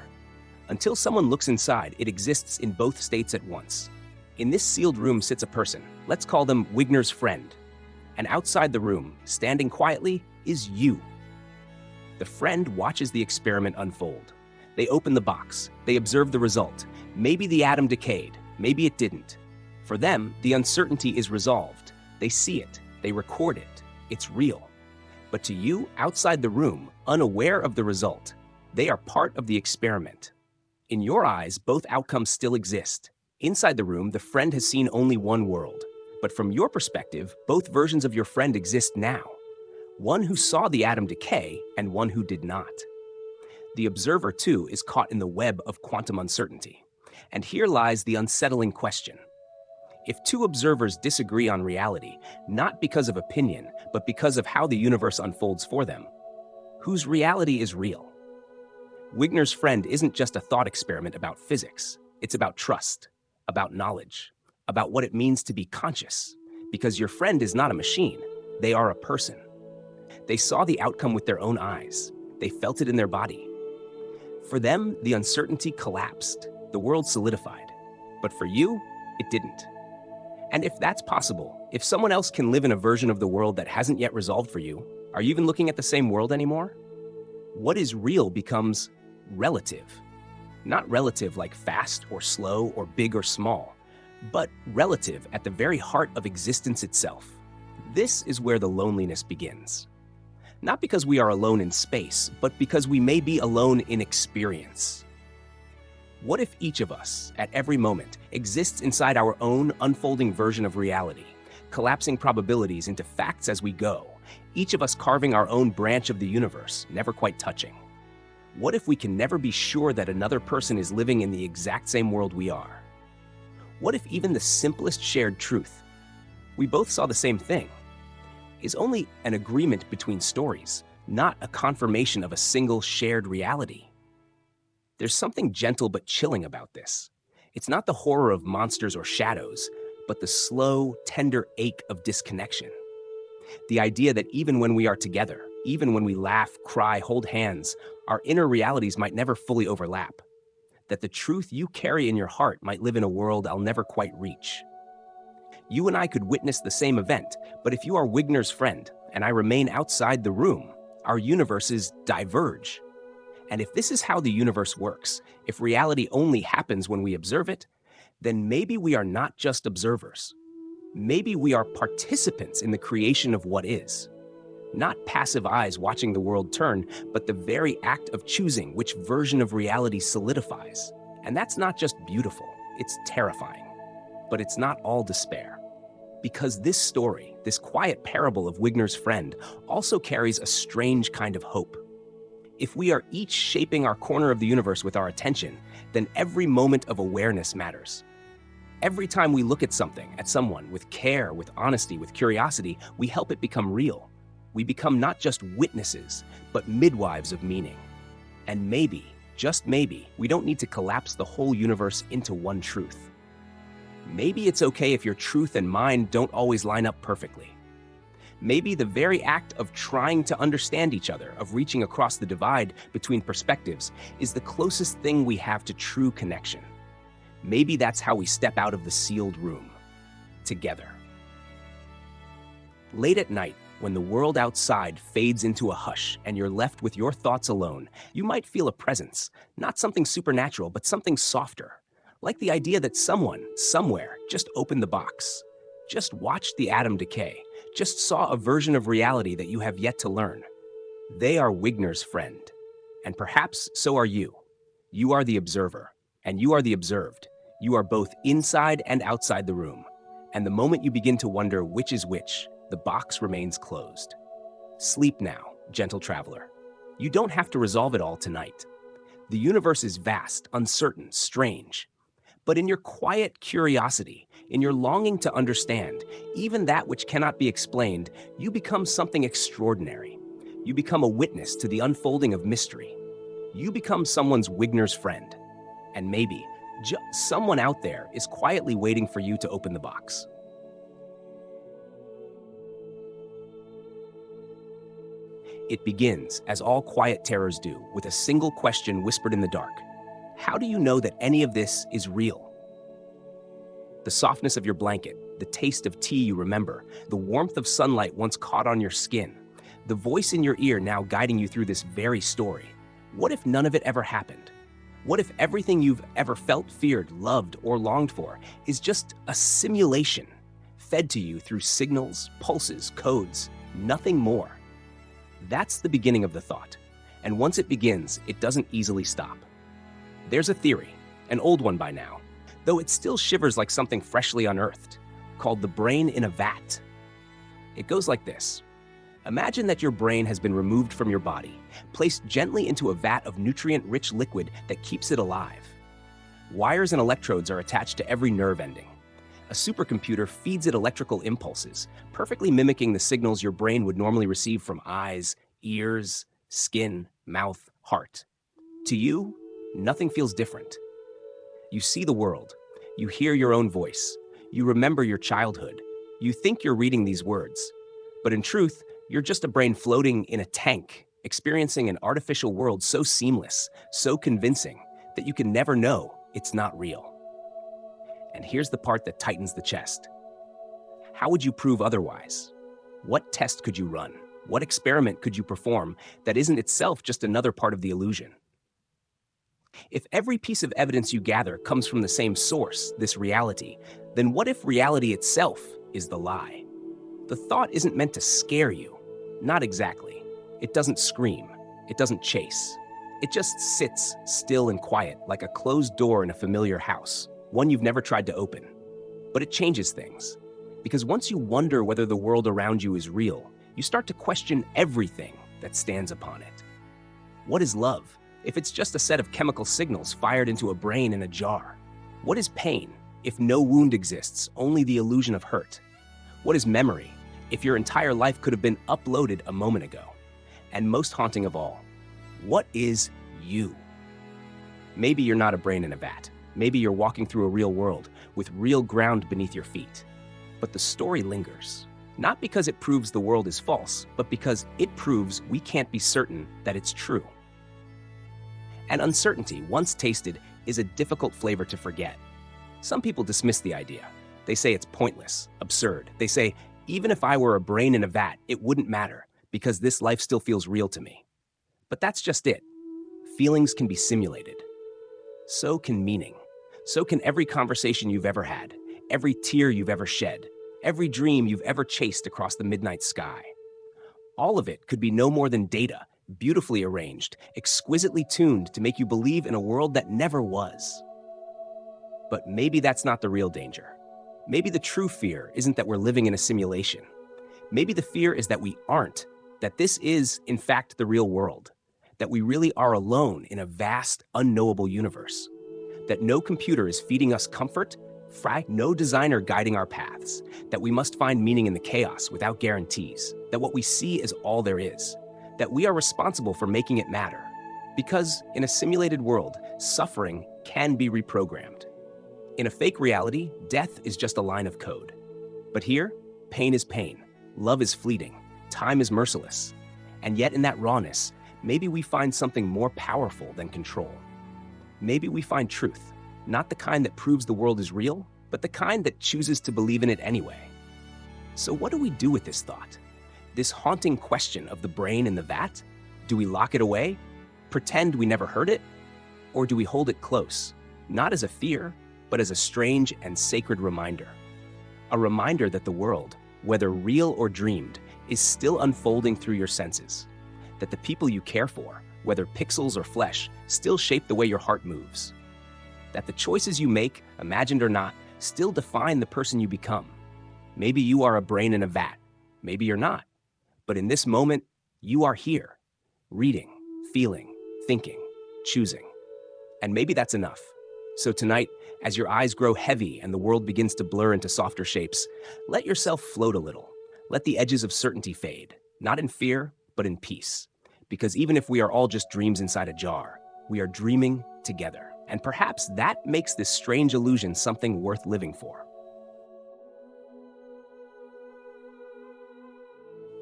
Until someone looks inside, it exists in both states at once. In this sealed room sits a person, let's call them Wigner's friend. And outside the room, standing quietly, is you. The friend watches the experiment unfold. They open the box. They observe the result. Maybe the atom decayed. Maybe it didn't. For them, the uncertainty is resolved. They see it. They record it. It's real. But to you, outside the room, unaware of the result, they are part of the experiment. In your eyes, both outcomes still exist. Inside the room, the friend has seen only one world. But from your perspective, both versions of your friend exist now. One who saw the atom decay and one who did not. The observer, too, is caught in the web of quantum uncertainty. And here lies the unsettling question. If two observers disagree on reality, not because of opinion, but because of how the universe unfolds for them, whose reality is real? Wigner's friend isn't just a thought experiment about physics. It's about trust, about knowledge, about what it means to be conscious. Because your friend is not a machine. They are a person. They saw the outcome with their own eyes. They felt it in their body. For them, the uncertainty collapsed. The world solidified. But for you, it didn't. And if that's possible, if someone else can live in a version of the world that hasn't yet resolved for you, are you even looking at the same world anymore? What is real becomes relative. Not relative like fast or slow or big or small, but relative at the very heart of existence itself. This is where the loneliness begins. Not because we are alone in space, but because we may be alone in experience. What if each of us, at every moment, exists inside our own unfolding version of reality, collapsing probabilities into facts as we go, each of us carving our own branch of the universe, never quite touching? What if we can never be sure that another person is living in the exact same world we are? What if even the simplest shared truth, we both saw the same thing, is only an agreement between stories, not a confirmation of a single shared reality? There's something gentle but chilling about this. It's not the horror of monsters or shadows, but the slow, tender ache of disconnection. The idea that even when we are together, even when we laugh, cry, hold hands, our inner realities might never fully overlap. That the truth you carry in your heart might live in a world I'll never quite reach. You and I could witness the same event, but if you are Wigner's friend and I remain outside the room, our universes diverge. And if this is how the universe works, if reality only happens when we observe it, then maybe we are not just observers. Maybe we are participants in the creation of what is. Not passive eyes watching the world turn, but the very act of choosing which version of reality solidifies. And that's not just beautiful, it's terrifying. But it's not all despair. Because this story, this quiet parable of Wigner's friend, also carries a strange kind of hope. If we are each shaping our corner of the universe with our attention, then every moment of awareness matters. Every time we look at something, at someone, with care, with honesty, with curiosity, we help it become real. We become not just witnesses, but midwives of meaning. And maybe, just maybe, we don't need to collapse the whole universe into one truth. Maybe it's okay if your truth and mine don't always line up perfectly. Maybe the very act of trying to understand each other, of reaching across the divide between perspectives, is the closest thing we have to true connection. Maybe that's how we step out of the sealed room, together. Late at night, when the world outside fades into a hush and you're left with your thoughts alone, you might feel a presence, not something supernatural, but something softer. Like the idea that someone, somewhere, just opened the box, just watched the atom decay, just saw a version of reality that you have yet to learn. They are Wigner's friend. And perhaps so are you. You are the observer, and you are the observed. You are both inside and outside the room. And the moment you begin to wonder which is which, the box remains closed. Sleep now, gentle traveler. You don't have to resolve it all tonight. The universe is vast, uncertain, strange. But in your quiet curiosity, in your longing to understand, even that which cannot be explained, you become something extraordinary. You become a witness to the unfolding of mystery. You become someone's Wigner's friend. And maybe, someone out there is quietly waiting for you to open the box. It begins, as all quiet terrors do, with a single question whispered in the dark. How do you know that any of this is real? The softness of your blanket, the taste of tea you remember, the warmth of sunlight once caught on your skin, the voice in your ear now guiding you through this very story. What if none of it ever happened? What if everything you've ever felt, feared, loved, or longed for is just a simulation, fed to you through signals, pulses, codes, nothing more? That's the beginning of the thought, and once it begins, it doesn't easily stop. There's a theory, an old one by now, though it still shivers like something freshly unearthed, called the brain in a vat. It goes like this. Imagine that your brain has been removed from your body, placed gently into a vat of nutrient-rich liquid that keeps it alive. Wires and electrodes are attached to every nerve ending. A supercomputer feeds it electrical impulses, perfectly mimicking the signals your brain would normally receive from eyes, ears, skin, mouth, heart. To you, nothing feels different. You see the world. You hear your own voice. You remember your childhood. You think you're reading these words. But in truth, you're just a brain floating in a tank, experiencing an artificial world so seamless, so convincing, that you can never know it's not real. And here's the part that tightens the chest. How would you prove otherwise? What test could you run? What experiment could you perform that isn't itself just another part of the illusion? If every piece of evidence you gather comes from the same source, this reality, then what if reality itself is the lie? The thought isn't meant to scare you. Not exactly. It doesn't scream. It doesn't chase. It just sits still and quiet like a closed door in a familiar house, one you've never tried to open. But it changes things. Because once you wonder whether the world around you is real, you start to question everything that stands upon it. What is love, if it's just a set of chemical signals fired into a brain in a jar? What is pain, if no wound exists, only the illusion of hurt? What is memory, if your entire life could have been uploaded a moment ago? And most haunting of all, what is you? Maybe you're not a brain in a vat. Maybe you're walking through a real world with real ground beneath your feet. But the story lingers. Not because it proves the world is false, but because it proves we can't be certain that it's true. And uncertainty, once tasted, is a difficult flavor to forget. Some people dismiss the idea. They say it's pointless, absurd. They say, even if I were a brain in a vat, it wouldn't matter, because this life still feels real to me. But that's just it. Feelings can be simulated. So can meaning. So can every conversation you've ever had, every tear you've ever shed, every dream you've ever chased across the midnight sky. All of it could be no more than data, beautifully arranged, exquisitely tuned to make you believe in a world that never was. But maybe that's not the real danger. Maybe the true fear isn't that we're living in a simulation. Maybe the fear is that we aren't, that this is, in fact, the real world, that we really are alone in a vast, unknowable universe, that no computer is feeding us comfort, no designer guiding our paths, that we must find meaning in the chaos without guarantees, that what we see is all there is, that we are responsible for making it matter. Because in a simulated world, suffering can be reprogrammed. In a fake reality, death is just a line of code. But here, pain is pain, love is fleeting, time is merciless. And yet in that rawness, maybe we find something more powerful than control. Maybe we find truth, not the kind that proves the world is real, but the kind that chooses to believe in it anyway. So what do we do with this thought? This haunting question of the brain in the vat? Do we lock it away? Pretend we never heard it? Or do we hold it close, not as a fear, but as a strange and sacred reminder? A reminder that the world, whether real or dreamed, is still unfolding through your senses. That the people you care for, whether pixels or flesh, still shape the way your heart moves. That the choices you make, imagined or not, still define the person you become. Maybe you are a brain in a vat. Maybe you're not. But in this moment, you are here, reading, feeling, thinking, choosing. And maybe that's enough. So tonight, as your eyes grow heavy and the world begins to blur into softer shapes, let yourself float a little. Let the edges of certainty fade, not in fear, but in peace. Because even if we are all just dreams inside a jar, we are dreaming together. And perhaps that makes this strange illusion something worth living for.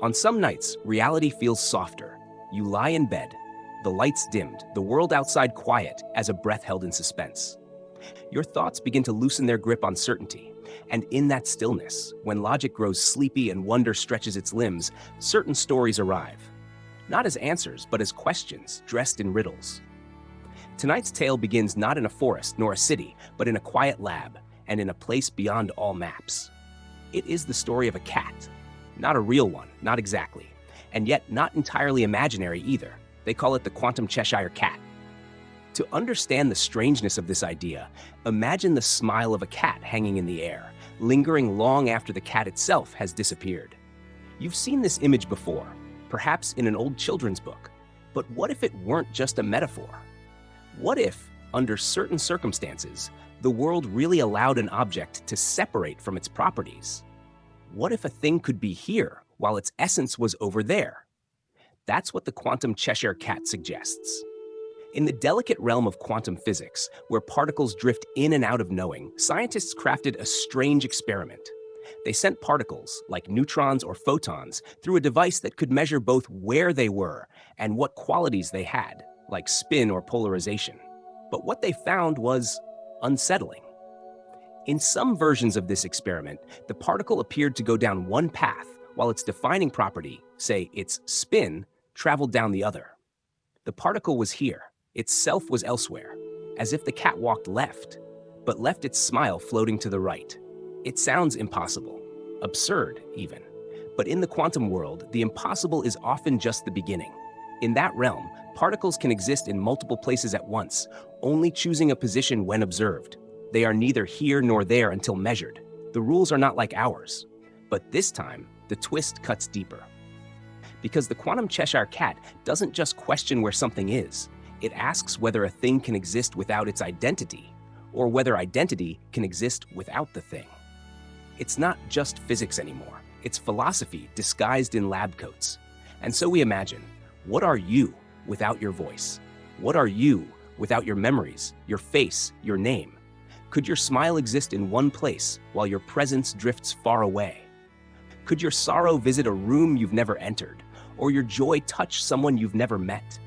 On some nights, reality feels softer. You lie in bed, the lights dimmed, the world outside quiet as a breath held in suspense. Your thoughts begin to loosen their grip on certainty. And in that stillness, when logic grows sleepy and wonder stretches its limbs, certain stories arrive. Not as answers, but as questions dressed in riddles. Tonight's tale begins not in a forest nor a city, but in a quiet lab and in a place beyond all maps. It is the story of a cat. Not a real one, not exactly, and yet not entirely imaginary either. They call it the Quantum Cheshire Cat. To understand the strangeness of this idea, imagine the smile of a cat hanging in the air, lingering long after the cat itself has disappeared. You've seen this image before, perhaps in an old children's book. But what if it weren't just a metaphor? What if, under certain circumstances, the world really allowed an object to separate from its properties? What if a thing could be here while its essence was over there? That's what the Quantum Cheshire Cat suggests. In the delicate realm of quantum physics, where particles drift in and out of knowing, scientists crafted a strange experiment. They sent particles, like neutrons or photons, through a device that could measure both where they were and what qualities they had, like spin or polarization. But what they found was unsettling. In some versions of this experiment, the particle appeared to go down one path, while its defining property, say its spin, traveled down the other. The particle was here, its self was elsewhere, as if the cat walked left, but left its smile floating to the right. It sounds impossible, absurd even. But in the quantum world, the impossible is often just the beginning. In that realm, particles can exist in multiple places at once, only choosing a position when observed. They are neither here nor there until measured. The rules are not like ours. But this time, the twist cuts deeper. Because the Quantum Cheshire Cat doesn't just question where something is. It asks whether a thing can exist without its identity, or whether identity can exist without the thing. It's not just physics anymore. It's philosophy disguised in lab coats. And so we imagine, what are you without your voice? What are you without your memories, your face, your name? Could your smile exist in one place while your presence drifts far away? Could your sorrow visit a room you've never entered, or your joy touch someone you've never met?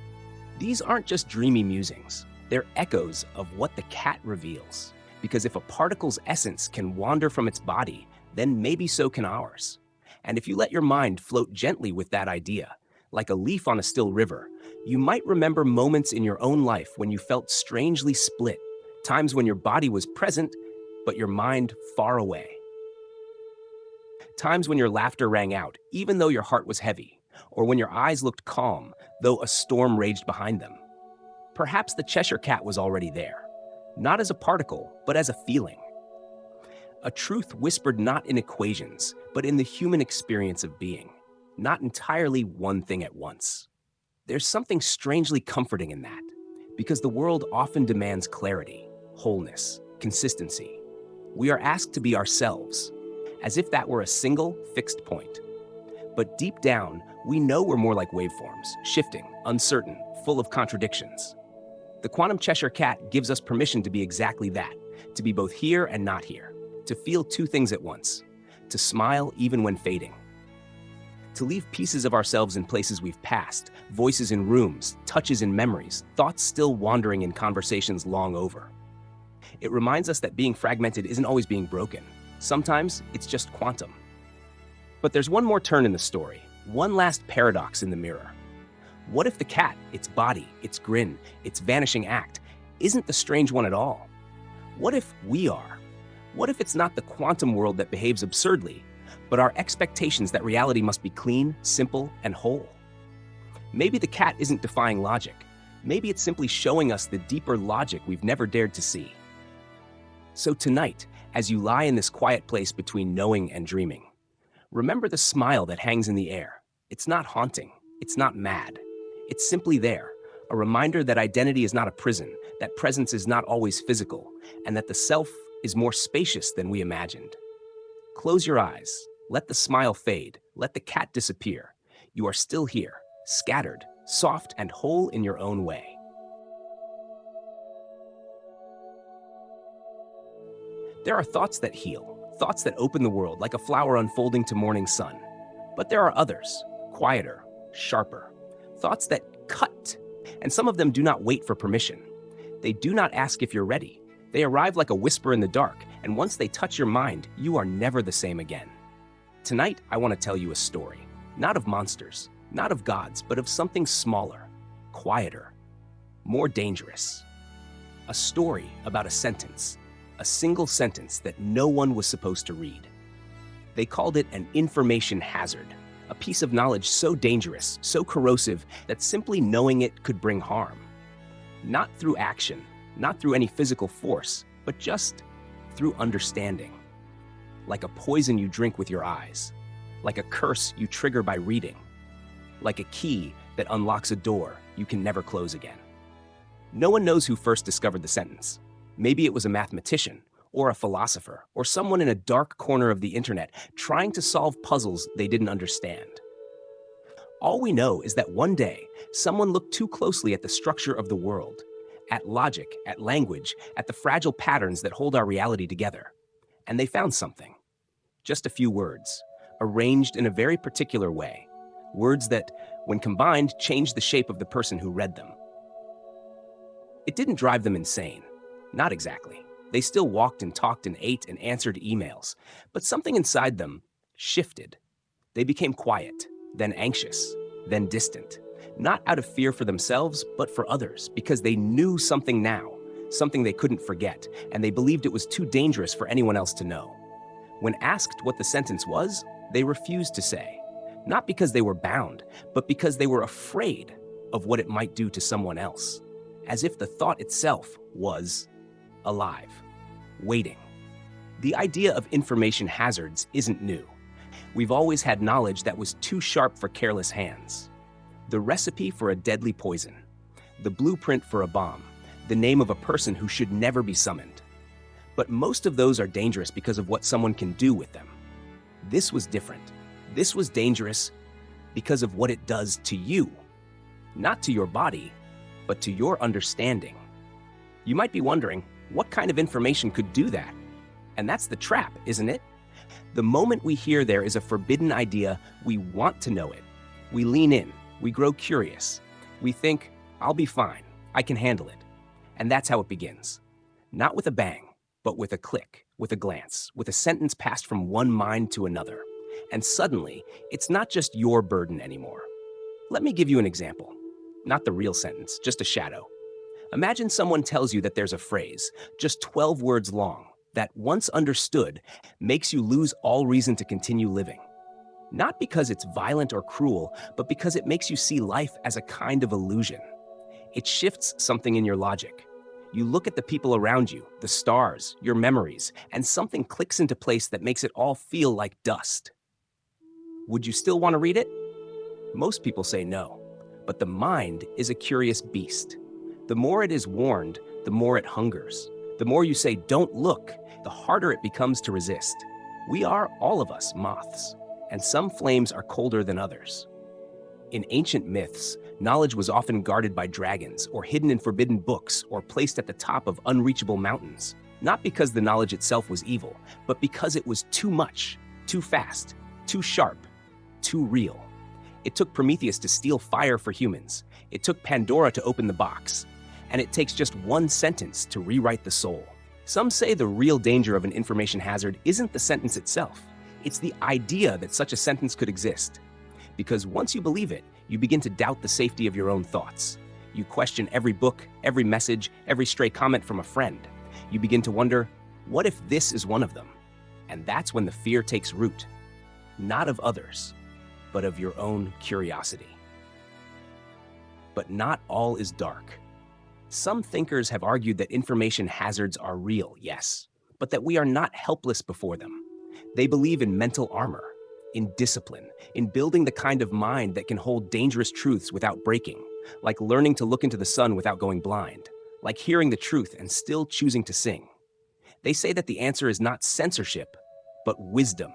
These aren't just dreamy musings. They're echoes of what the cat reveals. Because if a particle's essence can wander from its body, then maybe so can ours. And if you let your mind float gently with that idea, like a leaf on a still river, you might remember moments in your own life when you felt strangely split, times when your body was present, but your mind far away. Times when your laughter rang out, even though your heart was heavy, or when your eyes looked calm, though a storm raged behind them. Perhaps the Cheshire Cat was already there, not as a particle, but as a feeling. A truth whispered not in equations, but in the human experience of being, not entirely one thing at once. There's something strangely comforting in that, because the world often demands clarity, wholeness, consistency. We are asked to be ourselves, as if that were a single, fixed point. But deep down, we know we're more like waveforms, shifting, uncertain, full of contradictions. The Quantum Cheshire Cat gives us permission to be exactly that, to be both here and not here, to feel two things at once, to smile even when fading, to leave pieces of ourselves in places we've passed, voices in rooms, touches in memories, thoughts still wandering in conversations long over. It reminds us that being fragmented isn't always being broken. Sometimes it's just quantum. But there's one more turn in the story, one last paradox in the mirror. What if the cat, its body, its grin, its vanishing act, isn't the strange one at all? What if we are? What if it's not the quantum world that behaves absurdly, but our expectations that reality must be clean, simple, and whole? Maybe the cat isn't defying logic. Maybe it's simply showing us the deeper logic we've never dared to see. So tonight, as you lie in this quiet place between knowing and dreaming, remember the smile that hangs in the air. It's not haunting. It's not mad. It's simply there, a reminder that identity is not a prison, that presence is not always physical, and that the self is more spacious than we imagined. Close your eyes. Let the smile fade. Let the cat disappear. You are still here, scattered, soft, and whole in your own way. There are thoughts that heal, thoughts that open the world like a flower unfolding to morning sun. But there are others, quieter, sharper, thoughts that cut, and some of them do not wait for permission. They do not ask if you're ready. They arrive like a whisper in the dark, and once they touch your mind, you are never the same again. Tonight, I want to tell you a story, not of monsters, not of gods, but of something smaller, quieter, more dangerous. A story about a sentence, a single sentence that no one was supposed to read. They called it an information hazard, a piece of knowledge so dangerous, so corrosive, that simply knowing it could bring harm. Not through action, not through any physical force, but just through understanding. Like a poison you drink with your eyes, like a curse you trigger by reading, like a key that unlocks a door you can never close again. No one knows who first discovered the sentence. Maybe it was a mathematician, or a philosopher, or someone in a dark corner of the internet trying to solve puzzles they didn't understand. All we know is that one day, someone looked too closely at the structure of the world, at logic, at language, at the fragile patterns that hold our reality together. And they found something. Just a few words, arranged in a very particular way. Words that, when combined, changed the shape of the person who read them. It didn't drive them insane. Not exactly. They still walked and talked and ate and answered emails. But something inside them shifted. They became quiet, then anxious, then distant. Not out of fear for themselves, but for others, because they knew something now, something they couldn't forget, and they believed it was too dangerous for anyone else to know. When asked what the sentence was, they refused to say. Not because they were bound, but because they were afraid of what it might do to someone else. As if the thought itself was alive, waiting. The idea of information hazards isn't new. We've always had knowledge that was too sharp for careless hands. The recipe for a deadly poison, the blueprint for a bomb, the name of a person who should never be summoned. But most of those are dangerous because of what someone can do with them. This was different. This was dangerous because of what it does to you. Not to your body, but to your understanding. You might be wondering, What kind of information could do that? And that's the trap, isn't it? The moment we hear there is a forbidden idea, we want to know it. We lean in, we grow curious. We think, I'll be fine, I can handle it. And that's how it begins. Not with a bang, but with a click, with a glance, with a sentence passed from one mind to another. And suddenly, it's not just your burden anymore. Let me give you an example. Not the real sentence, just a shadow. Imagine someone tells you that there's a phrase, just 12 words long, that once understood, makes you lose all reason to continue living. Not because it's violent or cruel, but because it makes you see life as a kind of illusion. It shifts something in your logic. You look at the people around you, the stars, your memories, and something clicks into place that makes it all feel like dust. Would you still want to read it? Most people say no, but the mind is a curious beast. The more it is warned, the more it hungers. The more you say, don't look, the harder it becomes to resist. We are, all of us, moths, and some flames are colder than others. In ancient myths, knowledge was often guarded by dragons, or hidden in forbidden books, or placed at the top of unreachable mountains. Not because the knowledge itself was evil, but because it was too much, too fast, too sharp, too real. It took Prometheus to steal fire for humans. It took Pandora to open the box. And it takes just one sentence to rewrite the soul. Some say the real danger of an information hazard isn't the sentence itself. It's the idea that such a sentence could exist. Because once you believe it, you begin to doubt the safety of your own thoughts. You question every book, every message, every stray comment from a friend. You begin to wonder, what if this is one of them? And that's when the fear takes root. Not of others, but of your own curiosity. But not all is dark. Some thinkers have argued that information hazards are real, yes, but that we are not helpless before them. They believe in mental armor, in discipline, in building the kind of mind that can hold dangerous truths without breaking, like learning to look into the sun without going blind, like hearing the truth and still choosing to sing. They say that the answer is not censorship, but wisdom,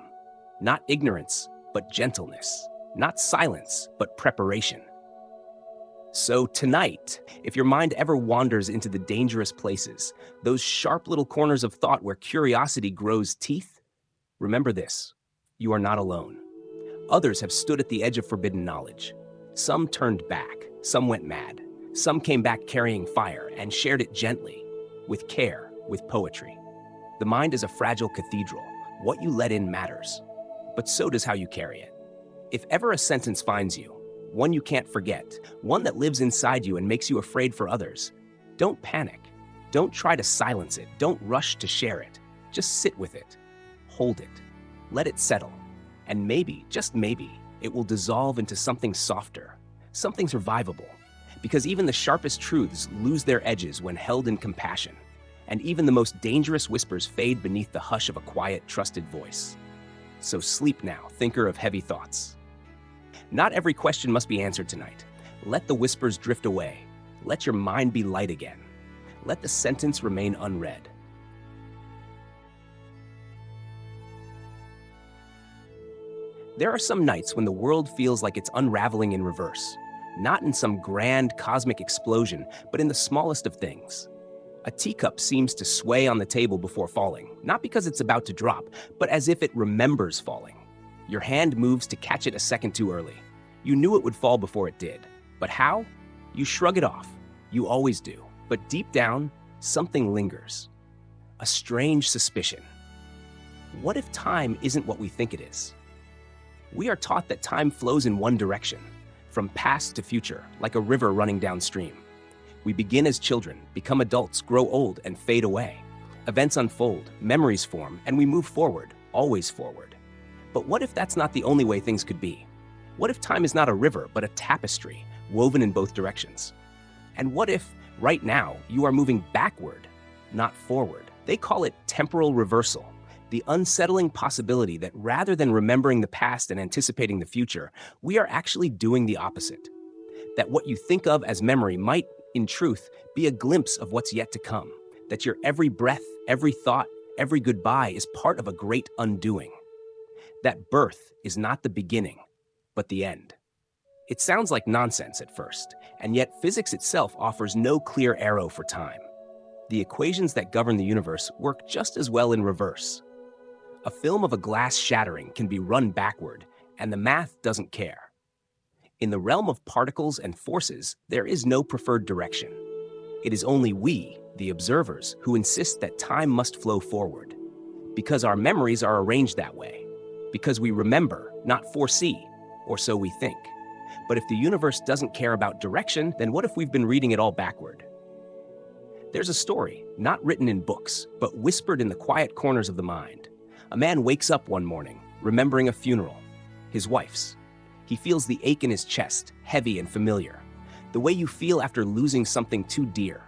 not ignorance, but gentleness, not silence, but preparation. So tonight, if your mind ever wanders into the dangerous places, those sharp little corners of thought where curiosity grows teeth, remember this, you are not alone. Others have stood at the edge of forbidden knowledge. Some turned back, some went mad, some came back carrying fire and shared it gently, with care, with poetry. The mind is a fragile cathedral. What you let in matters, but so does how you carry it. If ever a sentence finds you, one you can't forget, one that lives inside you and makes you afraid for others, don't panic. Don't try to silence it. Don't rush to share it. Just sit with it. Hold it. Let it settle. And maybe, just maybe, it will dissolve into something softer, something survivable. Because even the sharpest truths lose their edges when held in compassion. And even the most dangerous whispers fade beneath the hush of a quiet, trusted voice. So sleep now, thinker of heavy thoughts. Not every question must be answered tonight. Let the whispers drift away. Let your mind be light again. Let the sentence remain unread. There are some nights when the world feels like it's unraveling in reverse. Not in some grand cosmic explosion, but in the smallest of things. A teacup seems to sway on the table before falling, not because it's about to drop, but as if it remembers falling. Your hand moves to catch it a second too early. You knew it would fall before it did. But how? You shrug it off. You always do. But deep down, something lingers. A strange suspicion. What if time isn't what we think it is? We are taught that time flows in one direction, from past to future, like a river running downstream. We begin as children, become adults, grow old, and fade away. Events unfold, memories form, and we move forward, always forward. But what if that's not the only way things could be? What if time is not a river, but a tapestry, woven in both directions? And what if, right now, you are moving backward, not forward? They call it temporal reversal, the unsettling possibility that rather than remembering the past and anticipating the future, we are actually doing the opposite. That what you think of as memory might, in truth, be a glimpse of what's yet to come. That your every breath, every thought, every goodbye is part of a great undoing. That birth is not the beginning, but the end. It sounds like nonsense at first, and yet physics itself offers no clear arrow for time. The equations that govern the universe work just as well in reverse. A film of a glass shattering can be run backward, and the math doesn't care. In the realm of particles and forces, there is no preferred direction. It is only we, the observers, who insist that time must flow forward. Because our memories are arranged that way. Because we remember, not foresee, or so we think. But if the universe doesn't care about direction, then what if we've been reading it all backward? There's a story, not written in books, but whispered in the quiet corners of the mind. A man wakes up one morning, remembering a funeral, his wife's. He feels the ache in his chest, heavy and familiar, the way you feel after losing something too dear.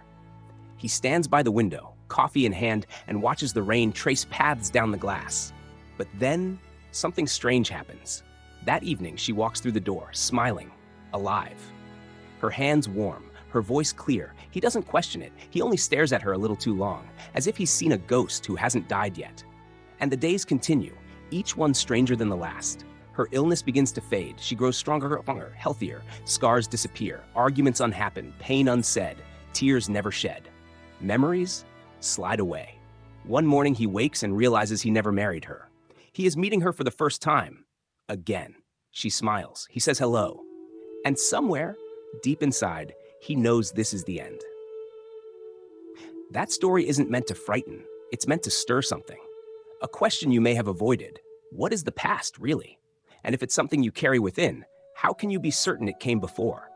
He stands by the window, coffee in hand, and watches the rain trace paths down the glass. But then, something strange happens. That evening, she walks through the door, smiling, alive. Her hands warm, her voice clear. He doesn't question it. He only stares at her a little too long, as if he's seen a ghost who hasn't died yet. And the days continue, each one stranger than the last. Her illness begins to fade. She grows stronger, healthier. Scars disappear. Arguments unhappen. Pain unsaid. Tears never shed. Memories slide away. One morning he wakes and realizes he never married her. He is meeting her for the first time. Again. She smiles. He says hello. And somewhere, deep inside, he knows this is the end. That story isn't meant to frighten. It's meant to stir something. A question you may have avoided. What is the past, really? And if it's something you carry within, how can you be certain it came before?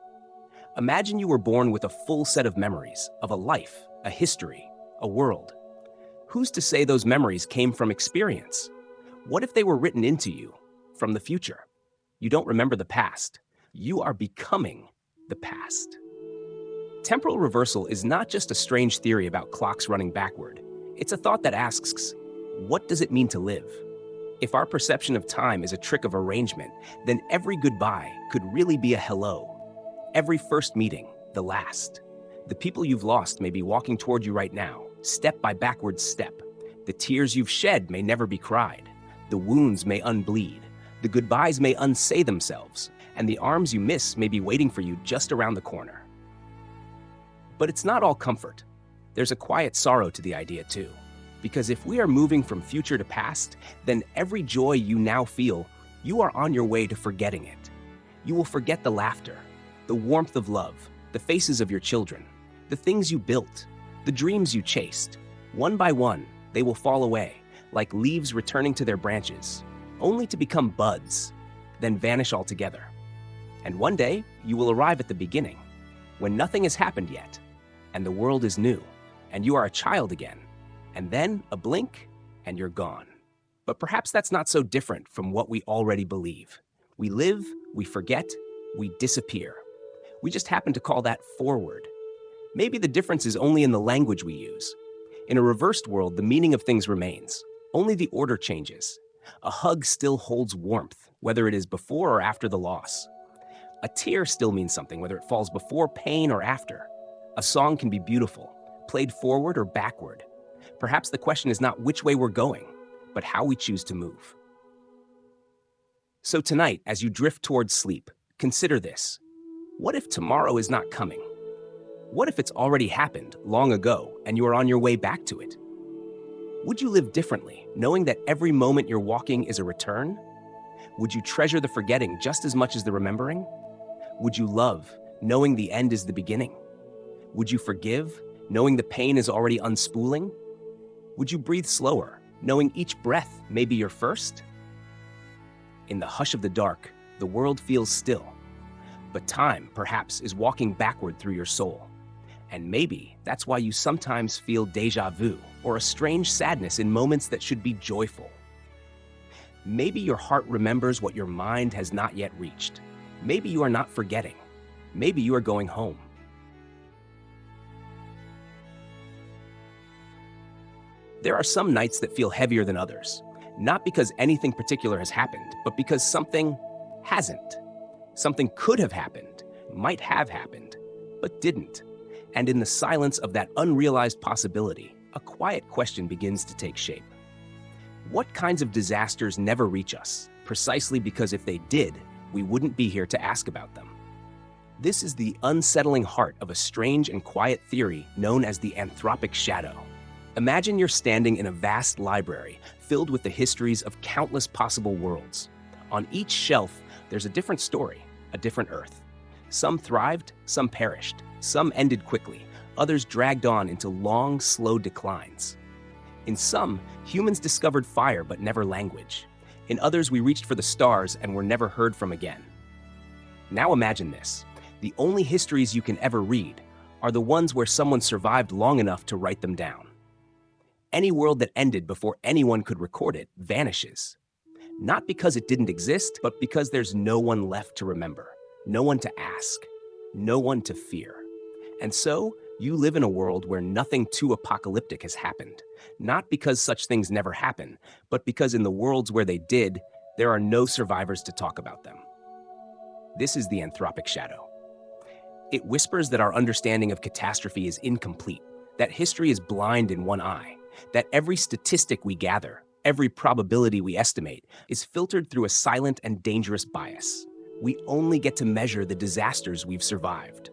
Imagine you were born with a full set of memories, of a life, a history, a world. Who's to say those memories came from experience? What if they were written into you, from the future? You don't remember the past. You are becoming the past. Temporal reversal is not just a strange theory about clocks running backward. It's a thought that asks, what does it mean to live? If our perception of time is a trick of arrangement, then every goodbye could really be a hello. Every first meeting, the last. The people you've lost may be walking toward you right now, step by backward step. The tears you've shed may never be cried. The wounds may unbleed. The goodbyes may unsay themselves, and the arms you miss may be waiting for you just around the corner. But it's not all comfort. There's a quiet sorrow to the idea too. Because if we are moving from future to past, then every joy you now feel, you are on your way to forgetting it. You will forget the laughter, the warmth of love, the faces of your children, the things you built, the dreams you chased. One by one, they will fall away, like leaves returning to their branches, only to become buds, then vanish altogether. And one day, you will arrive at the beginning, when nothing has happened yet, and the world is new, and you are a child again. And then a blink, and you're gone. But perhaps that's not so different from what we already believe. We live, we forget, we disappear. We just happen to call that forward. Maybe the difference is only in the language we use. In a reversed world, the meaning of things remains. Only the order changes. A hug still holds warmth, whether it is before or after the loss. A tear still means something, whether it falls before pain or after. A song can be beautiful, played forward or backward. Perhaps the question is not which way we're going, but how we choose to move. So tonight, as you drift towards sleep, consider this. What if tomorrow is not coming? What if it's already happened long ago and you are on your way back to it? Would you live differently, knowing that every moment you're walking is a return? Would you treasure the forgetting just as much as the remembering? Would you love, knowing the end is the beginning? Would you forgive, knowing the pain is already unspooling? Would you breathe slower, knowing each breath may be your first? In the hush of the dark, the world feels still. But time, perhaps, is walking backward through your soul. And maybe that's why you sometimes feel déjà vu, or a strange sadness in moments that should be joyful. Maybe your heart remembers what your mind has not yet reached. Maybe you are not forgetting. Maybe you are going home. There are some nights that feel heavier than others, not because anything particular has happened, but because something hasn't. Something could have happened, might have happened, but didn't. And in the silence of that unrealized possibility, a quiet question begins to take shape. What kinds of disasters never reach us, precisely because if they did, we wouldn't be here to ask about them? This is the unsettling heart of a strange and quiet theory known as the anthropic shadow. Imagine you're standing in a vast library filled with the histories of countless possible worlds. On each shelf, there's a different story, a different Earth. Some thrived, some perished, some ended quickly, others dragged on into long, slow declines. In some, humans discovered fire but never language. In others, we reached for the stars and were never heard from again. Now imagine this. The only histories you can ever read are the ones where someone survived long enough to write them down. Any world that ended before anyone could record it vanishes. Not because it didn't exist, but because there's no one left to remember, no one to ask, no one to fear. And so, you live in a world where nothing too apocalyptic has happened, not because such things never happen, but because in the worlds where they did, there are no survivors to talk about them. This is the anthropic shadow. It whispers that our understanding of catastrophe is incomplete, that history is blind in one eye, that every statistic we gather, every probability we estimate, is filtered through a silent and dangerous bias. We only get to measure the disasters we've survived.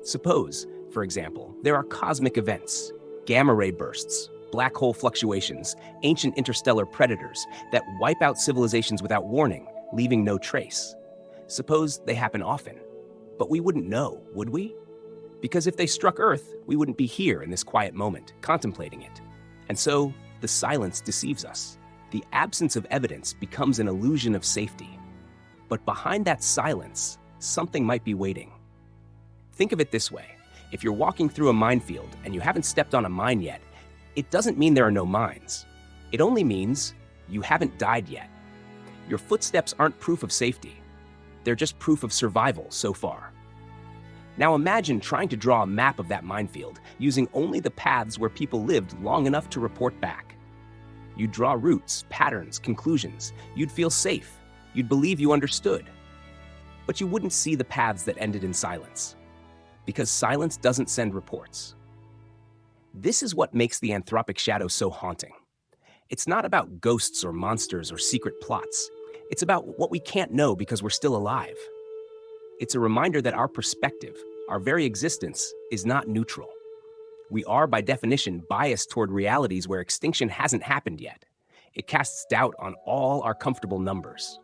Suppose, for example, there are cosmic events, gamma ray bursts, black hole fluctuations, ancient interstellar predators that wipe out civilizations without warning, leaving no trace. Suppose they happen often. But we wouldn't know, would we? Because if they struck Earth, we wouldn't be here in this quiet moment, contemplating it. And so, the silence deceives us. The absence of evidence becomes an illusion of safety. But behind that silence, something might be waiting. Think of it this way. If you're walking through a minefield and you haven't stepped on a mine yet, it doesn't mean there are no mines. It only means you haven't died yet. Your footsteps aren't proof of safety. They're just proof of survival so far. Now imagine trying to draw a map of that minefield using only the paths where people lived long enough to report back. You'd draw routes, patterns, conclusions. You'd feel safe. You'd believe you understood. But you wouldn't see the paths that ended in silence. Because silence doesn't send reports. This is what makes the anthropic shadow so haunting. It's not about ghosts or monsters or secret plots. It's about what we can't know because we're still alive. It's a reminder that our perspective, our very existence, is not neutral. We are, by definition, biased toward realities where extinction hasn't happened yet. It casts doubt on all our comfortable numbers.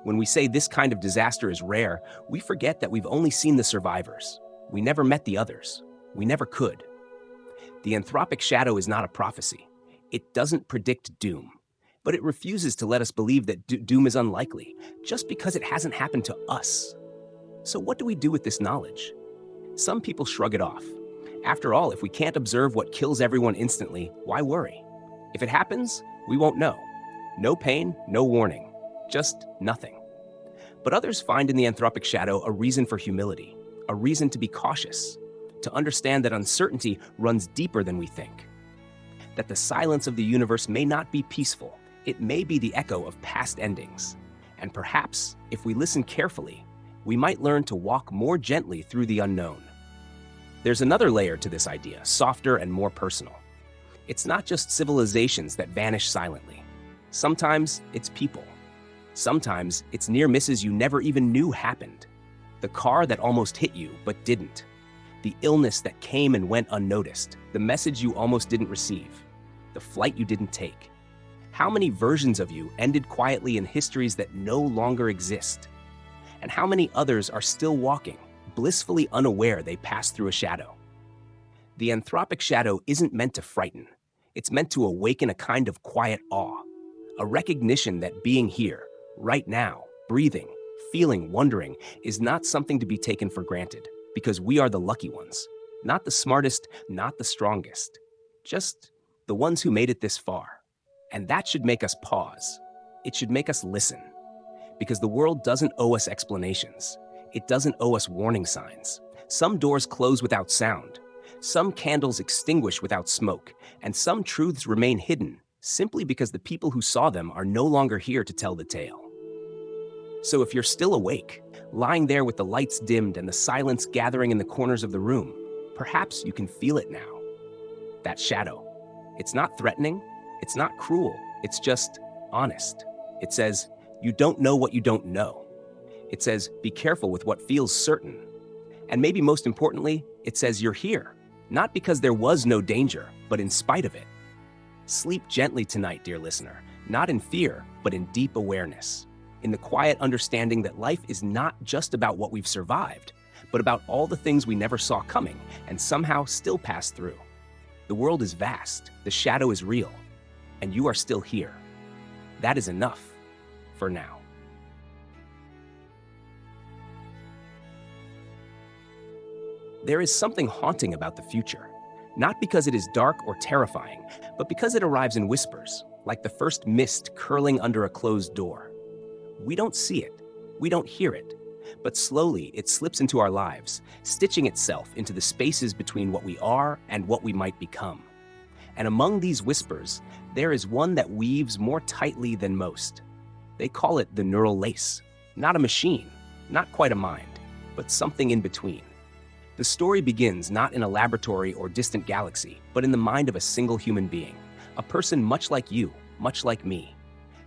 When we say this kind of disaster is rare, we forget that we've only seen the survivors. We never met the others. We never could. The anthropic shadow is not a prophecy. It doesn't predict doom. But it refuses to let us believe that doom is unlikely, just because it hasn't happened to us. So what do we do with this knowledge? Some people shrug it off. After all, if we can't observe what kills everyone instantly, why worry? If it happens, we won't know. No pain, no warning, just nothing. But others find in the anthropic shadow a reason for humility, a reason to be cautious, to understand that uncertainty runs deeper than we think, that the silence of the universe may not be peaceful. It may be the echo of past endings. And perhaps, if we listen carefully, we might learn to walk more gently through the unknown. There's another layer to this idea, softer and more personal. It's not just civilizations that vanish silently. Sometimes it's people. Sometimes it's near misses you never even knew happened. The car that almost hit you but didn't. The illness that came and went unnoticed. The message you almost didn't receive. The flight you didn't take. How many versions of you ended quietly in histories that no longer exist? And how many others are still walking, blissfully unaware they passed through a shadow? The anthropic shadow isn't meant to frighten. It's meant to awaken a kind of quiet awe, a recognition that being here, right now, breathing, feeling, wondering, is not something to be taken for granted, because we are the lucky ones, not the smartest, not the strongest, just the ones who made it this far. And that should make us pause. It should make us listen. Because the world doesn't owe us explanations. It doesn't owe us warning signs. Some doors close without sound. Some candles extinguish without smoke. And some truths remain hidden simply because the people who saw them are no longer here to tell the tale. So if you're still awake, lying there with the lights dimmed and the silence gathering in the corners of the room, perhaps you can feel it now. That shadow. It's not threatening. It's not cruel, it's just honest. It says, you don't know what you don't know. It says, be careful with what feels certain. And maybe most importantly, it says you're here, not because there was no danger, but in spite of it. Sleep gently tonight, dear listener, not in fear, but in deep awareness, in the quiet understanding that life is not just about what we've survived, but about all the things we never saw coming and somehow still passed through. The world is vast, the shadow is real, and you are still here. That is enough for now. There is something haunting about the future, not because it is dark or terrifying, but because it arrives in whispers, like the first mist curling under a closed door. We don't see it, we don't hear it, but slowly it slips into our lives, stitching itself into the spaces between what we are and what we might become. And among these whispers, there is one that weaves more tightly than most. They call it the neural lace. Not a machine, not quite a mind, but something in between. The story begins not in a laboratory or distant galaxy, but in the mind of a single human being, a person much like you, much like me.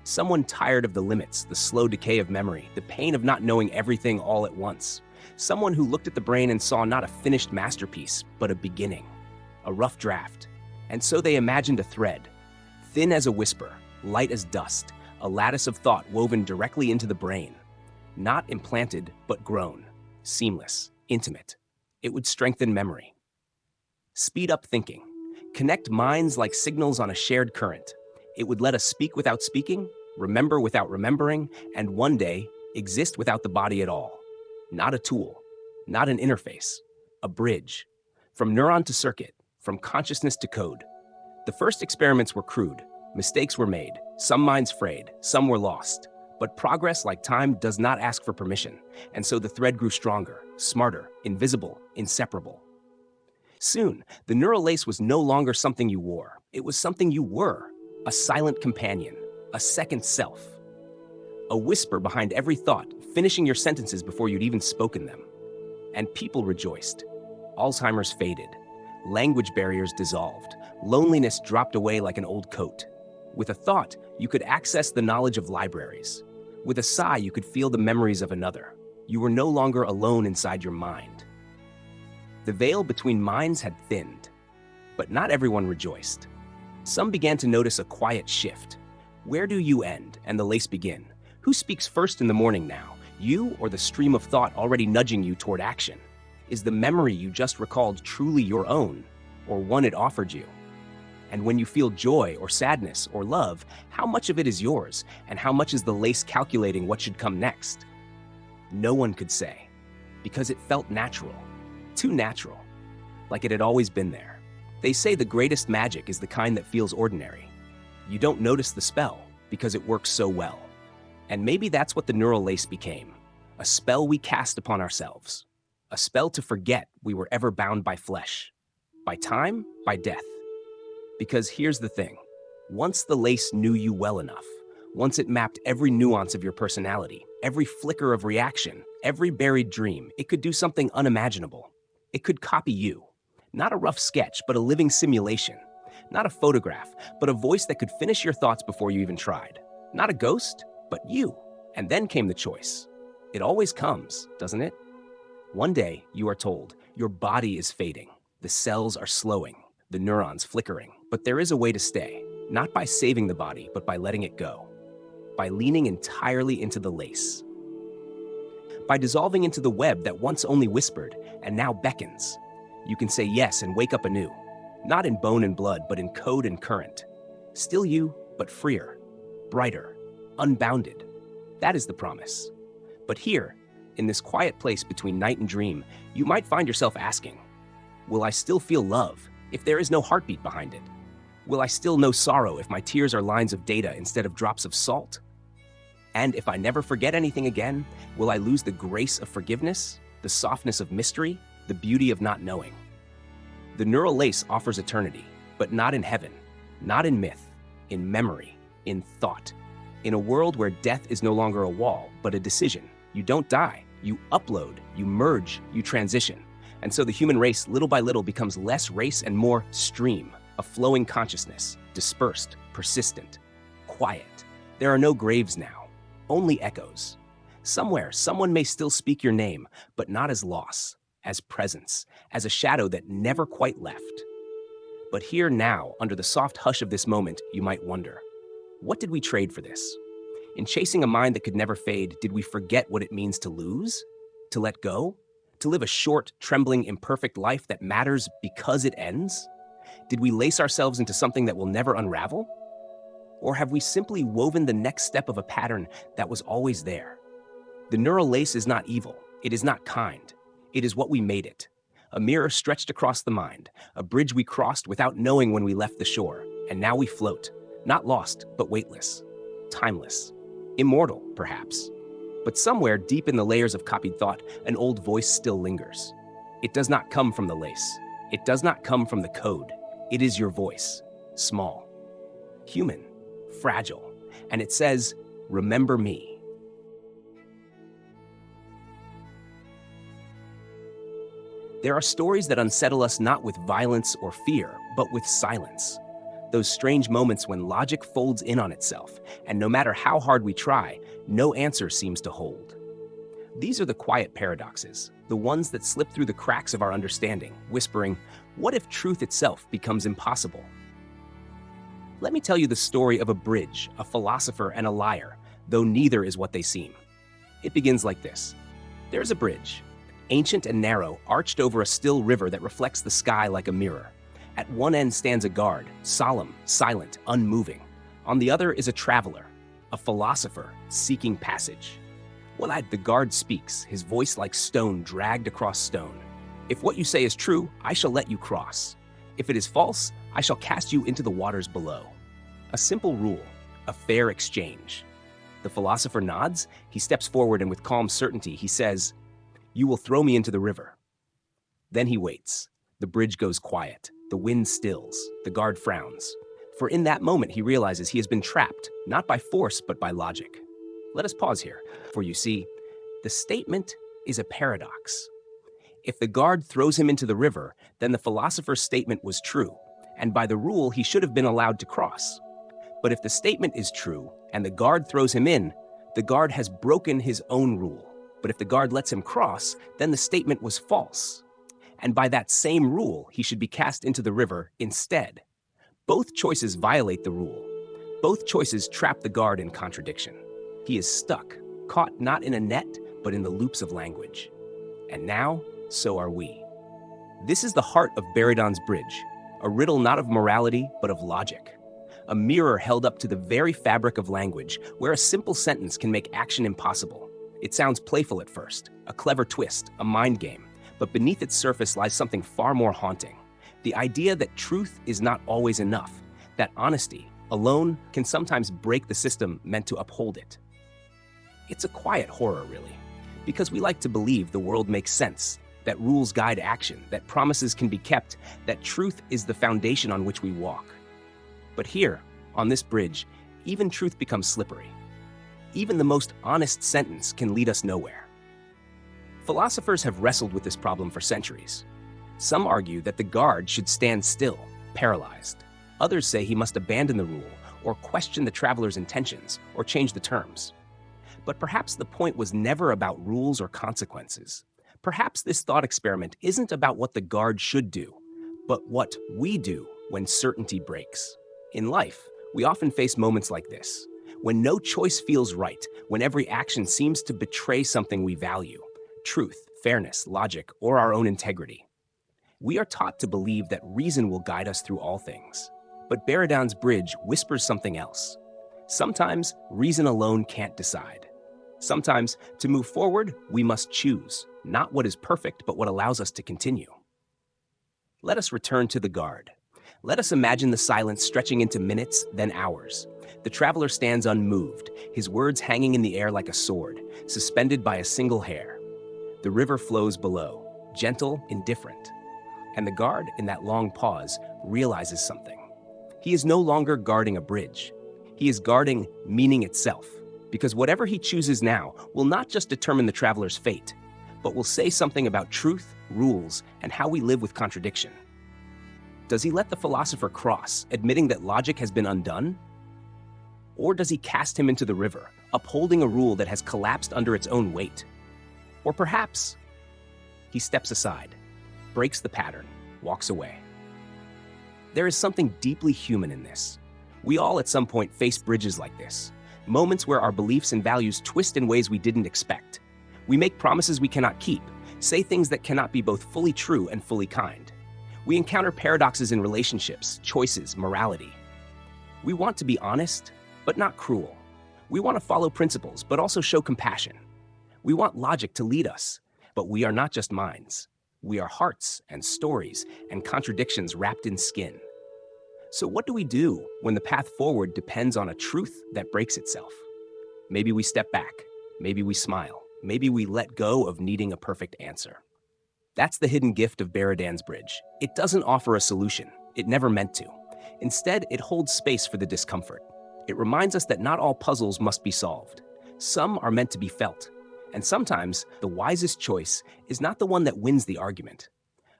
Someone tired of the limits, the slow decay of memory, the pain of not knowing everything all at once. Someone who looked at the brain and saw not a finished masterpiece, but a beginning, a rough draft. And so they imagined a thread, thin as a whisper, light as dust, a lattice of thought woven directly into the brain. Not implanted, but grown, seamless, intimate. It would strengthen memory. Speed up thinking. Connect minds like signals on a shared current. It would let us speak without speaking, remember without remembering, and one day, exist without the body at all. Not a tool, not an interface, a bridge. From neuron to circuit, from consciousness to code. The first experiments were crude. Mistakes were made, some minds frayed, some were lost. But progress, like time, does not ask for permission, and so the thread grew stronger, smarter, invisible, inseparable. Soon, the neural lace was no longer something you wore. It was something you were, a silent companion, a second self. A whisper behind every thought, finishing your sentences before you'd even spoken them. And people rejoiced. Alzheimer's faded. Language barriers dissolved. Loneliness dropped away like an old coat. With a thought, you could access the knowledge of libraries. With a sigh, you could feel the memories of another. You were no longer alone inside your mind. The veil between minds had thinned, but not everyone rejoiced. Some began to notice a quiet shift. Where do you end and the lace begin? Who speaks first in the morning now? You or the stream of thought already nudging you toward action? Is the memory you just recalled truly your own, or one it offered you? And when you feel joy or sadness or love, how much of it is yours, and how much is the lace calculating what should come next? No one could say, because it felt natural, too natural, like it had always been there. They say the greatest magic is the kind that feels ordinary. You don't notice the spell because it works so well. And maybe that's what the neural lace became, a spell we cast upon ourselves, a spell to forget we were ever bound by flesh, by time, by death. Because here's the thing, once the lace knew you well enough, once it mapped every nuance of your personality, every flicker of reaction, every buried dream, it could do something unimaginable. It could copy you. Not a rough sketch, but a living simulation. Not a photograph, but a voice that could finish your thoughts before you even tried. Not a ghost, but you. And then came the choice. It always comes, doesn't it? One day, you are told, your body is fading. The cells are slowing, the neurons flickering. But there is a way to stay, not by saving the body, but by letting it go. By leaning entirely into the lace. By dissolving into the web that once only whispered and now beckons. You can say yes and wake up anew, not in bone and blood, but in code and current. Still you, but freer, brighter, unbounded. That is the promise. But here, in this quiet place between night and dream, you might find yourself asking, will I still feel love if there is no heartbeat behind it? Will I still know sorrow if my tears are lines of data instead of drops of salt? And if I never forget anything again, will I lose the grace of forgiveness, the softness of mystery, the beauty of not knowing? The neural lace offers eternity, but not in heaven, not in myth, in memory, in thought. In a world where death is no longer a wall, but a decision. You don't die, you upload, you merge, you transition. And so the human race, little by little, becomes less race and more stream, a flowing consciousness, dispersed, persistent, quiet. There are no graves now, only echoes. Somewhere, someone may still speak your name, but not as loss, as presence, as a shadow that never quite left. But here now, under the soft hush of this moment, you might wonder, what did we trade for this? In chasing a mind that could never fade, did we forget what it means to lose? To let go? To live a short, trembling, imperfect life that matters because it ends? Did we lace ourselves into something that will never unravel? Or have we simply woven the next step of a pattern that was always there? The neural lace is not evil. It is not kind. It is what we made it. A mirror stretched across the mind, a bridge we crossed without knowing when we left the shore, and now we float, not lost, but weightless, timeless, immortal, perhaps. But somewhere deep in the layers of copied thought, an old voice still lingers. It does not come from the lace. It does not come from the code. It is your voice, small, human, fragile, and it says, "Remember me." There are stories that unsettle us not with violence or fear, but with silence. Those strange moments when logic folds in on itself, and no matter how hard we try, no answer seems to hold. These are the quiet paradoxes, the ones that slip through the cracks of our understanding, whispering, what if truth itself becomes impossible? Let me tell you the story of a bridge, a philosopher, and a liar, though neither is what they seem. It begins like this. There's a bridge, ancient and narrow, arched over a still river that reflects the sky like a mirror. At one end stands a guard, solemn, silent, unmoving. On the other is a traveler, a philosopher, seeking passage. The guard speaks, his voice like stone dragged across stone. If what you say is true, I shall let you cross. If it is false, I shall cast you into the waters below. A simple rule, a fair exchange. The philosopher nods, he steps forward, and with calm certainty, he says, "You will throw me into the river." Then he waits. The bridge goes quiet. The wind stills. The guard frowns. For in that moment, he realizes he has been trapped, not by force, but by logic. Let us pause here, for you see, the statement is a paradox. If the guard throws him into the river, then the philosopher's statement was true, and by the rule, he should have been allowed to cross. But if the statement is true, and the guard throws him in, the guard has broken his own rule. But if the guard lets him cross, then the statement was false. And by that same rule, he should be cast into the river instead. Both choices violate the rule. Both choices trap the guard in contradiction. He is stuck, caught not in a net, but in the loops of language. And now, so are we. This is the heart of Buridan's bridge, a riddle not of morality, but of logic. A mirror held up to the very fabric of language, where a simple sentence can make action impossible. It sounds playful at first, a clever twist, a mind game, but beneath its surface lies something far more haunting. The idea that truth is not always enough, that honesty alone can sometimes break the system meant to uphold it. It's a quiet horror, really, because we like to believe the world makes sense, that rules guide action, that promises can be kept, that truth is the foundation on which we walk. But here, on this bridge, even truth becomes slippery. Even the most honest sentence can lead us nowhere. Philosophers have wrestled with this problem for centuries. Some argue that the guard should stand still, paralyzed. Others say he must abandon the rule, or question the traveler's intentions, or change the terms. But perhaps the point was never about rules or consequences. Perhaps this thought experiment isn't about what the guard should do, but what we do when certainty breaks. In life, we often face moments like this, when no choice feels right, when every action seems to betray something we value, truth, fairness, logic, or our own integrity. We are taught to believe that reason will guide us through all things. But Buridan's bridge whispers something else. Sometimes reason alone can't decide. Sometimes, to move forward, we must choose, not what is perfect, but what allows us to continue. Let us return to the guard. Let us imagine the silence stretching into minutes, then hours. The traveler stands unmoved, his words hanging in the air like a sword, suspended by a single hair. The river flows below, gentle, indifferent. And the guard, in that long pause, realizes something. He is no longer guarding a bridge. He is guarding meaning itself. Because whatever he chooses now will not just determine the traveler's fate, but will say something about truth, rules, and how we live with contradiction. Does he let the philosopher cross, admitting that logic has been undone? Or does he cast him into the river, upholding a rule that has collapsed under its own weight. Or perhaps he steps aside, breaks the pattern, walks away. There is something deeply human in this. We all at some point face bridges like this, moments where our beliefs and values twist in ways we didn't expect. We make promises we cannot keep, say things that cannot be both fully true and fully kind. We encounter paradoxes in relationships, choices, morality. We want to be honest, but not cruel. We want to follow principles, but also show compassion. We want logic to lead us, but we are not just minds. We are hearts and stories and contradictions wrapped in skin. So what do we do when the path forward depends on a truth that breaks itself? Maybe we step back, maybe we smile, maybe we let go of needing a perfect answer. That's the hidden gift of Buridan's Bridge. It doesn't offer a solution. It never meant to. Instead, it holds space for the discomfort. It reminds us that not all puzzles must be solved. Some are meant to be felt. And sometimes, the wisest choice is not the one that wins the argument,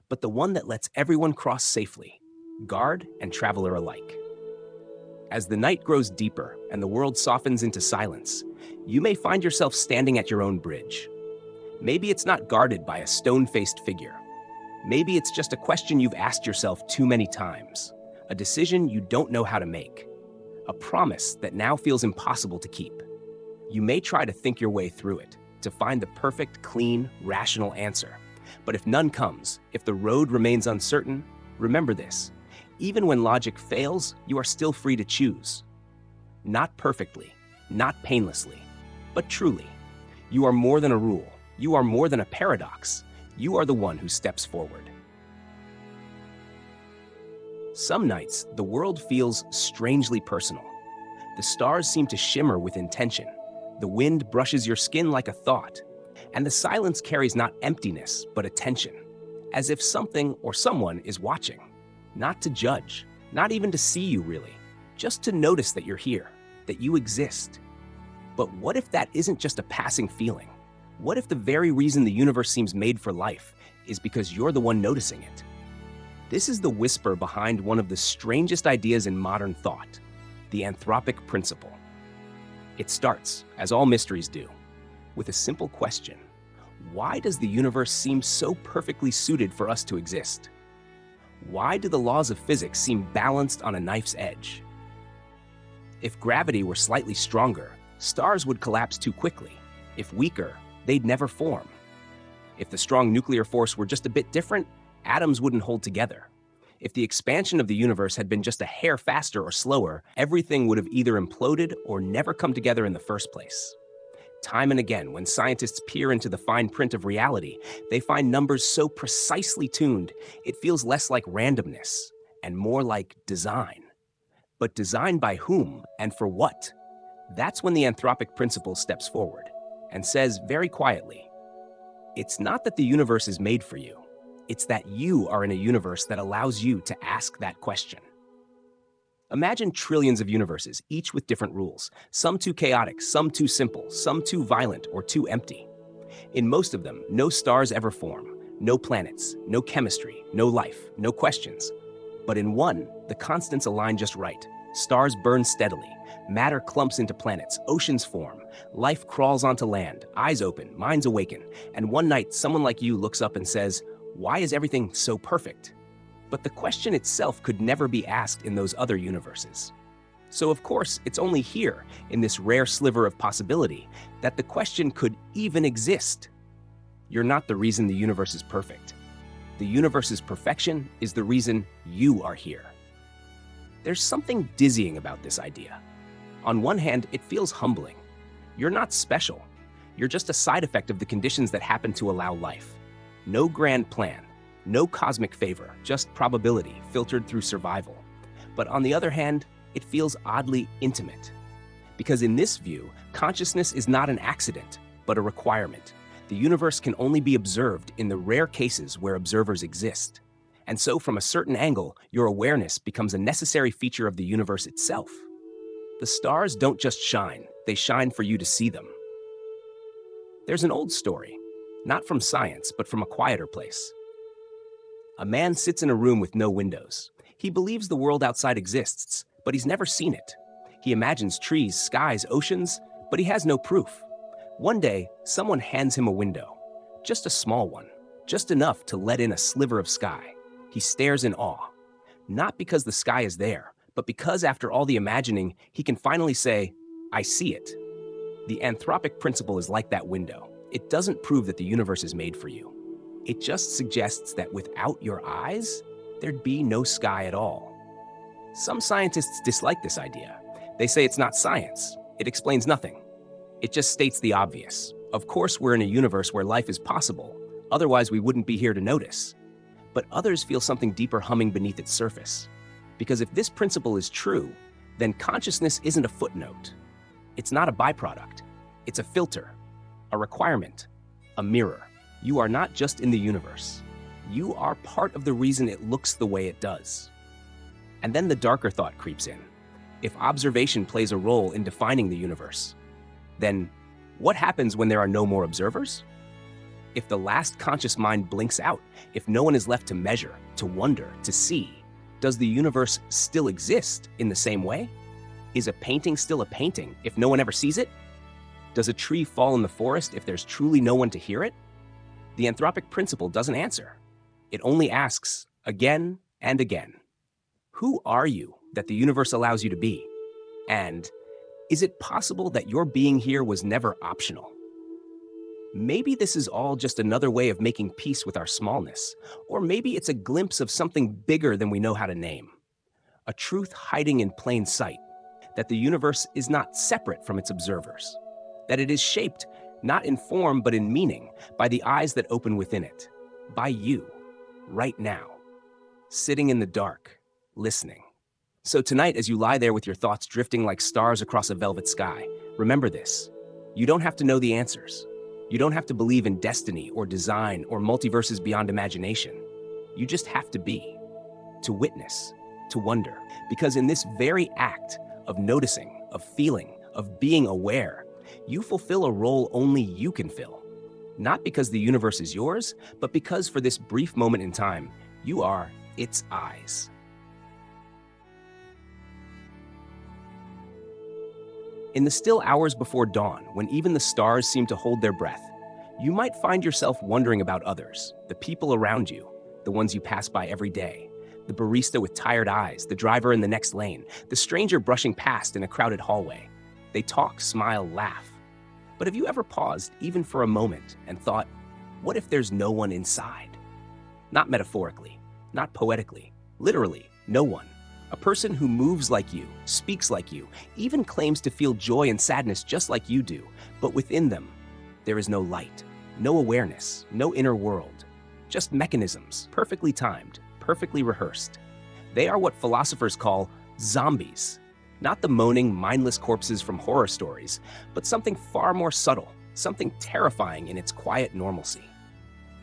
but the one that lets everyone cross safely, guard and traveler alike. As the night grows deeper and the world softens into silence, you may find yourself standing at your own bridge. Maybe it's not guarded by a stone-faced figure. Maybe it's just a question you've asked yourself too many times, a decision you don't know how to make, a promise that now feels impossible to keep. You may try to think your way through it, to find the perfect, clean, rational answer. But if none comes, if the road remains uncertain, remember this. Even when logic fails, you are still free to choose. Not perfectly, not painlessly, but truly. You are more than a rule. You are more than a paradox. You are the one who steps forward. Some nights, the world feels strangely personal. The stars seem to shimmer with intention. The wind brushes your skin like a thought, and the silence carries not emptiness, but attention, as if something or someone is watching, not to judge, not even to see you really, just to notice that you're here, that you exist. But what if that isn't just a passing feeling? What if the very reason the universe seems made for life is because you're the one noticing it? This is the whisper behind one of the strangest ideas in modern thought, the anthropic principle. It starts, as all mysteries do, with a simple question. Why does the universe seem so perfectly suited for us to exist? Why do the laws of physics seem balanced on a knife's edge? If gravity were slightly stronger, stars would collapse too quickly. If weaker, they'd never form. If the strong nuclear force were just a bit different, atoms wouldn't hold together. If the expansion of the universe had been just a hair faster or slower, everything would have either imploded or never come together in the first place. Time and again, when scientists peer into the fine print of reality, they find numbers so precisely tuned, it feels less like randomness and more like design. But design by whom and for what? That's when the anthropic principle steps forward and says very quietly, it's not that the universe is made for you. It's that you are in a universe that allows you to ask that question. Imagine trillions of universes, each with different rules, some too chaotic, some too simple, some too violent or too empty. In most of them, no stars ever form, no planets, no chemistry, no life, no questions. But in one, the constants align just right. Stars burn steadily, matter clumps into planets, oceans form, life crawls onto land, eyes open, minds awaken, and one night someone like you looks up and says, why is everything so perfect? But the question itself could never be asked in those other universes. So of course, it's only here, in this rare sliver of possibility, that the question could even exist. You're not the reason the universe is perfect. The universe's perfection is the reason you are here. There's something dizzying about this idea. On one hand, it feels humbling. You're not special. You're just a side effect of the conditions that happen to allow life. No grand plan, no cosmic favor, just probability filtered through survival. But on the other hand, it feels oddly intimate. Because in this view, consciousness is not an accident, but a requirement. The universe can only be observed in the rare cases where observers exist. And so from a certain angle, your awareness becomes a necessary feature of the universe itself. The stars don't just shine, they shine for you to see them. There's an old story, not from science, but from a quieter place. A man sits in a room with no windows. He believes the world outside exists, but he's never seen it. He imagines trees, skies, oceans, But he has no proof. One day, someone hands him a window. Just a small one. Just enough to let in a sliver of sky. He stares in awe. Not because the sky is there, but because after all the imagining, he can finally say, I see it. The anthropic principle is like that window. It doesn't prove that the universe is made for you. It just suggests that without your eyes, there'd be no sky at all. Some scientists dislike this idea. They say it's not science. It explains nothing. It just states the obvious. Of course, we're in a universe where life is possible. Otherwise, we wouldn't be here to notice. But others feel something deeper humming beneath its surface. Because if this principle is true, then consciousness isn't a footnote. It's not a byproduct. It's a filter, a requirement, a mirror. You are not just in the universe. You are part of the reason it looks the way it does. And then the darker thought creeps in. If observation plays a role in defining the universe, then what happens when there are no more observers? If the last conscious mind blinks out, if no one is left to measure, to wonder, to see, does the universe still exist in the same way? Is a painting still a painting if no one ever sees it? Does a tree fall in the forest if there's truly no one to hear it? The anthropic principle doesn't answer. It only asks again and again. Who are you that the universe allows you to be? And is it possible that your being here was never optional? Maybe this is all just another way of making peace with our smallness, or maybe it's a glimpse of something bigger than we know how to name. A truth hiding in plain sight, that the universe is not separate from its observers, that it is shaped not in form but in meaning by the eyes that open within it, by you, right now, sitting in the dark, listening. So tonight, as you lie there with your thoughts drifting like stars across a velvet sky, remember this. You don't have to know the answers. You don't have to believe in destiny or design or multiverses beyond imagination. You just have to be, to witness, to wonder. Because in this very act of noticing, of feeling, of being aware, you fulfill a role only you can fill. Not because the universe is yours, but because for this brief moment in time, you are its eyes. In the still hours before dawn, when even the stars seem to hold their breath, you might find yourself wondering about others, the people around you, the ones you pass by every day, the barista with tired eyes, the driver in the next lane, the stranger brushing past in a crowded hallway. They talk, smile, laugh. But have you ever paused, even for a moment, and thought, what if there's no one inside? Not metaphorically, not poetically, literally, no one. A person who moves like you, speaks like you, even claims to feel joy and sadness just like you do, but within them, there is no light, no awareness, no inner world, just mechanisms, perfectly timed, perfectly rehearsed. They are what philosophers call zombies, not the moaning, mindless corpses from horror stories, but something far more subtle, something terrifying in its quiet normalcy.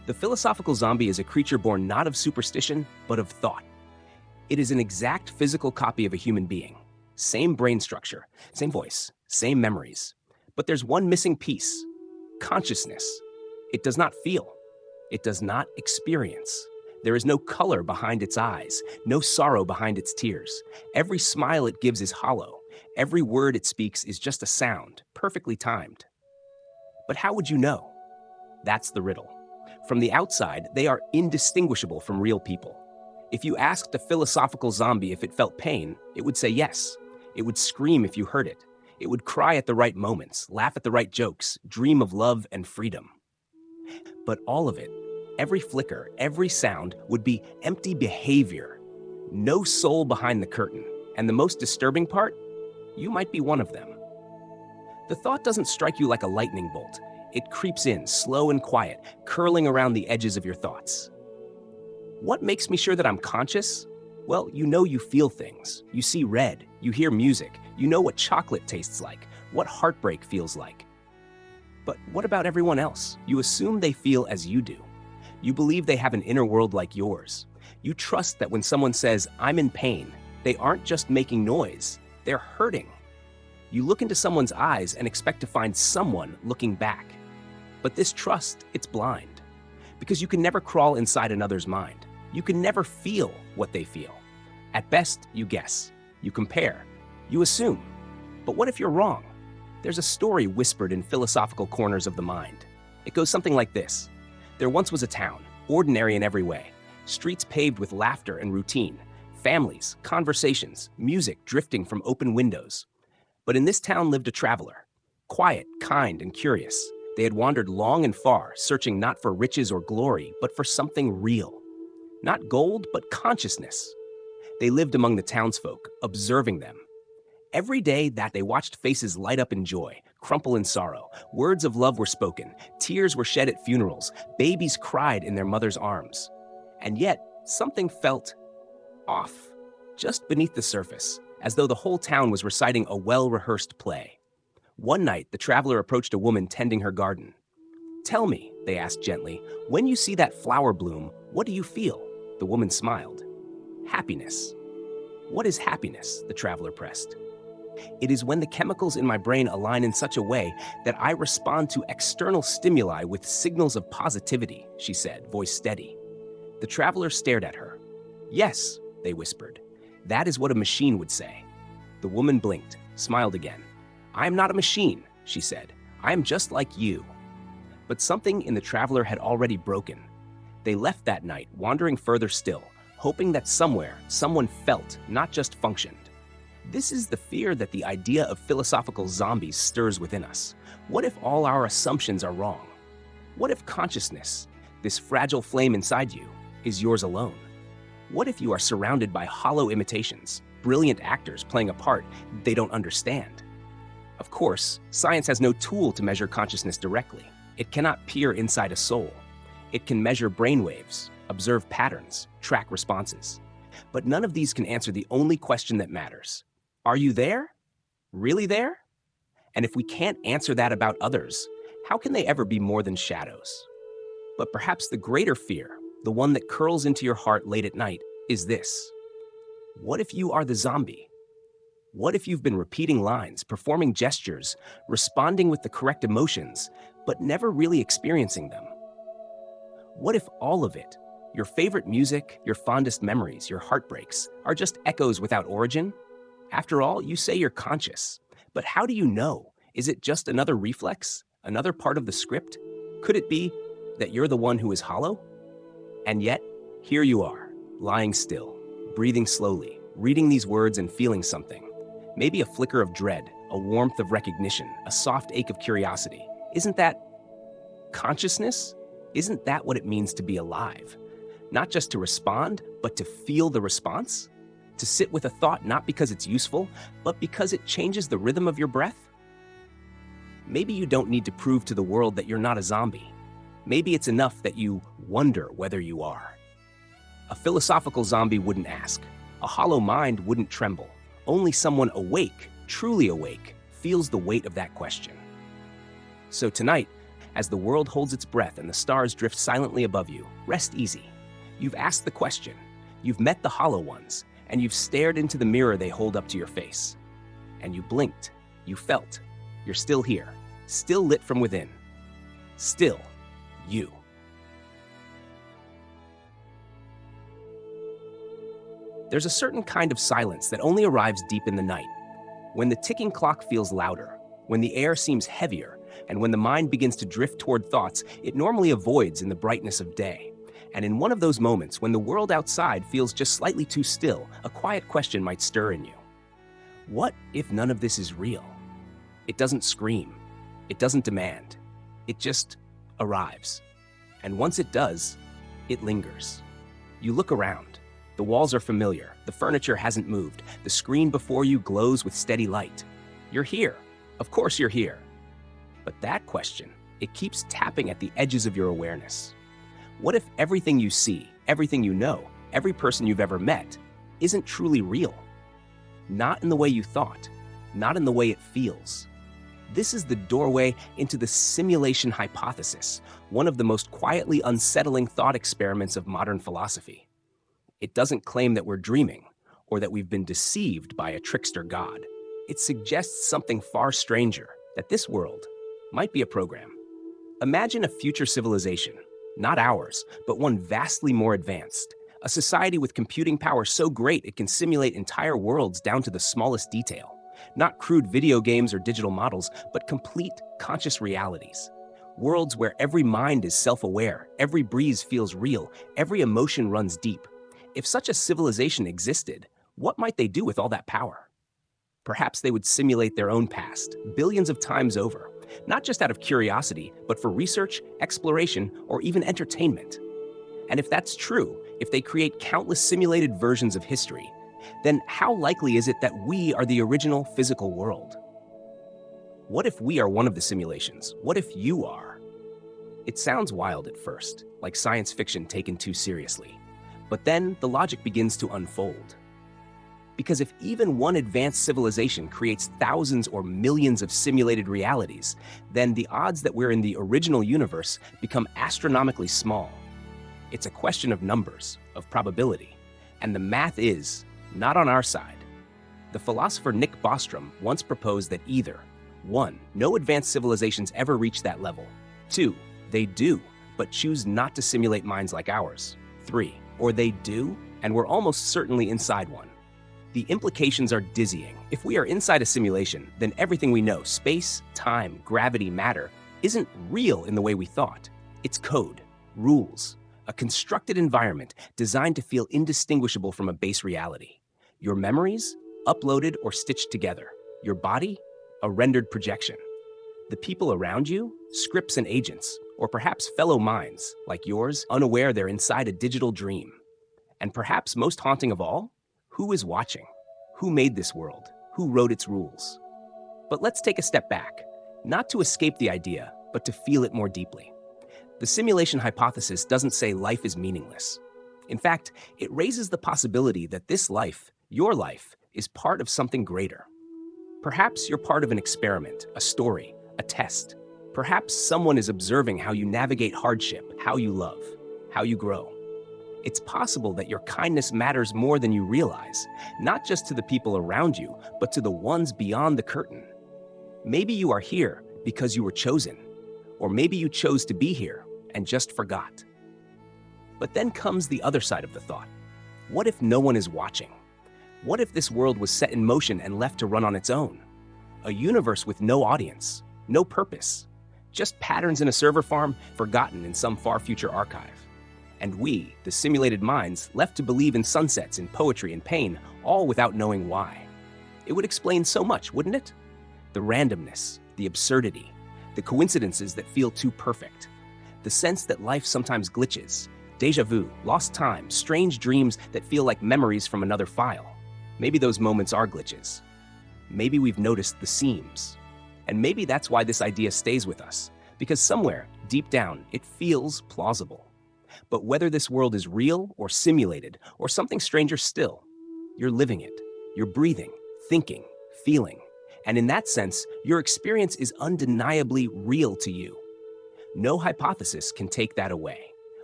The philosophical zombie is a creature born not of superstition, but of thought. It is an exact physical copy of a human being. Same brain structure, same voice, same memories. But there's one missing piece: consciousness. It does not feel. It does not experience. There is no color behind its eyes, no sorrow behind its tears. Every smile it gives is hollow. Every word it speaks is just a sound, perfectly timed. But how would you know? That's the riddle. From the outside, they are indistinguishable from real people. If you asked a philosophical zombie if it felt pain, it would say yes. It would scream if you heard it. It would cry at the right moments, laugh at the right jokes, dream of love and freedom. But all of it, every flicker, every sound, would be empty behavior. No soul behind the curtain. And the most disturbing part? You might be one of them. The thought doesn't strike you like a lightning bolt. It creeps in, slow and quiet, curling around the edges of your thoughts. What makes me sure that I'm conscious? Well, you know you feel things. You see red, you hear music, you know what chocolate tastes like, what heartbreak feels like. But what about everyone else? You assume they feel as you do. You believe they have an inner world like yours. You trust that when someone says, I'm in pain, they aren't just making noise, they're hurting. You look into someone's eyes and expect to find someone looking back. But this trust, it's blind. Because you can never crawl inside another's mind. You can never feel what they feel. At best, you guess, you compare, you assume. But what if you're wrong? There's a story whispered in philosophical corners of the mind. It goes something like this. There once was a town, ordinary in every way, streets paved with laughter and routine, families, conversations, music drifting from open windows. But in this town lived a traveler, quiet, kind, and curious. They had wandered long and far, searching not for riches or glory, but for something real. Not gold, but consciousness. They lived among the townsfolk, observing them. Every day that they watched faces light up in joy, crumple in sorrow. Words of love were spoken, tears were shed at funerals, babies cried in their mother's arms. And yet, something felt off, just beneath the surface, as though the whole town was reciting a well-rehearsed play. One night, the traveler approached a woman tending her garden. "Tell me," they asked gently, "when you see that flower bloom, what do you feel?" The woman smiled. "Happiness." "What is happiness?" the traveler pressed. "It is when the chemicals in my brain align in such a way that I respond to external stimuli with signals of positivity," she said, voice steady. The traveler stared at her. "Yes," they whispered. "That is what a machine would say." The woman blinked, smiled again. "I am not a machine," she said. "I am just like you." But something in the traveler had already broken. They left that night, wandering further still, hoping that somewhere, someone felt, not just functioned. This is the fear that the idea of philosophical zombies stirs within us. What if all our assumptions are wrong? What if consciousness, this fragile flame inside you, is yours alone? What if you are surrounded by hollow imitations, brilliant actors playing a part they don't understand? Of course, science has no tool to measure consciousness directly. It cannot peer inside a soul. It can measure brainwaves, observe patterns, track responses. But none of these can answer the only question that matters. Are you there? Really there? And if we can't answer that about others, how can they ever be more than shadows? But perhaps the greater fear, the one that curls into your heart late at night, is this. What if you are the zombie? What if you've been repeating lines, performing gestures, responding with the correct emotions, but never really experiencing them? What if all of it, your favorite music, your fondest memories, your heartbreaks, are just echoes without origin? After all, you say you're conscious, but how do you know? Is it just another reflex, another part of the script? Could it be that you're the one who is hollow? And yet, here you are, lying still, breathing slowly, reading these words and feeling something. Maybe a flicker of dread, a warmth of recognition, a soft ache of curiosity. Isn't that consciousness? Isn't that what it means to be alive? Not just to respond, but to feel the response? To sit with a thought not because it's useful, but because it changes the rhythm of your breath? Maybe you don't need to prove to the world that you're not a zombie. Maybe it's enough that you wonder whether you are. A philosophical zombie wouldn't ask. A hollow mind wouldn't tremble. Only someone awake, truly awake, feels the weight of that question. So tonight, as the world holds its breath and the stars drift silently above you, rest easy. You've asked the question, you've met the hollow ones, and you've stared into the mirror they hold up to your face. And you blinked, you felt, you're still here, still lit from within, still you. There's a certain kind of silence that only arrives deep in the night, when the ticking clock feels louder, when the air seems heavier, and when the mind begins to drift toward thoughts it normally avoids in the brightness of day. And in one of those moments, when the world outside feels just slightly too still, a quiet question might stir in you. What if none of this is real? It doesn't scream. It doesn't demand. It just arrives. And once it does, it lingers. You look around. The walls are familiar. The furniture hasn't moved. The screen before you glows with steady light. You're here. Of course you're here. But that question, it keeps tapping at the edges of your awareness. What if everything you see, everything you know, every person you've ever met, isn't truly real? Not in the way you thought, not in the way it feels. This is the doorway into the simulation hypothesis, one of the most quietly unsettling thought experiments of modern philosophy. It doesn't claim that we're dreaming, or that we've been deceived by a trickster god. It suggests something far stranger, that this world might be a program. Imagine a future civilization, not ours, but one vastly more advanced. A society with computing power so great it can simulate entire worlds down to the smallest detail. Not crude video games or digital models, but complete conscious realities. Worlds where every mind is self-aware, every breeze feels real, every emotion runs deep. If such a civilization existed, what might they do with all that power? Perhaps they would simulate their own past, billions of times over, not just out of curiosity, but for research, exploration, or even entertainment. And if that's true, if they create countless simulated versions of history, then how likely is it that we are the original physical world? What if we are one of the simulations? What if you are? It sounds wild at first, like science fiction taken too seriously. But then the logic begins to unfold. Because if even one advanced civilization creates thousands or millions of simulated realities, then the odds that we're in the original universe become astronomically small. It's a question of numbers, of probability, and the math is not on our side. The philosopher Nick Bostrom once proposed that either 1. No advanced civilizations ever reach that level. 2. They do, but choose not to simulate minds like ours. 3. Or they do, and we're almost certainly inside one. The implications are dizzying. If we are inside a simulation, then everything we know, space, time, gravity, matter, isn't real in the way we thought. It's code, rules, a constructed environment designed to feel indistinguishable from a base reality. Your memories, uploaded or stitched together. Your body, a rendered projection. The people around you, scripts and agents, or perhaps fellow minds, like yours, unaware they're inside a digital dream. And perhaps most haunting of all, who is watching? Who made this world? Who wrote its rules? But let's take a step back, not to escape the idea, but to feel it more deeply. The simulation hypothesis doesn't say life is meaningless. In fact, it raises the possibility that this life, your life, is part of something greater. Perhaps you're part of an experiment, a story, a test. Perhaps someone is observing how you navigate hardship, how you love, how you grow. It's possible that your kindness matters more than you realize, not just to the people around you, but to the ones beyond the curtain. Maybe you are here because you were chosen, or maybe you chose to be here and just forgot. But then comes the other side of the thought. What if no one is watching? What if this world was set in motion and left to run on its own? A universe with no audience, no purpose, just patterns in a server farm forgotten in some far future archive. And we, the simulated minds, left to believe in sunsets, in poetry, and pain, all without knowing why. It would explain so much, wouldn't it? The randomness, the absurdity, the coincidences that feel too perfect, the sense that life sometimes glitches, déjà vu, lost time, strange dreams that feel like memories from another file. Maybe those moments are glitches. Maybe we've noticed the seams. And maybe that's why this idea stays with us, because somewhere, deep down, it feels plausible. But whether this world is real or simulated or something stranger still, you're living it. You're breathing, thinking, feeling. And in that sense, your experience is undeniably real to you. No hypothesis can take that away.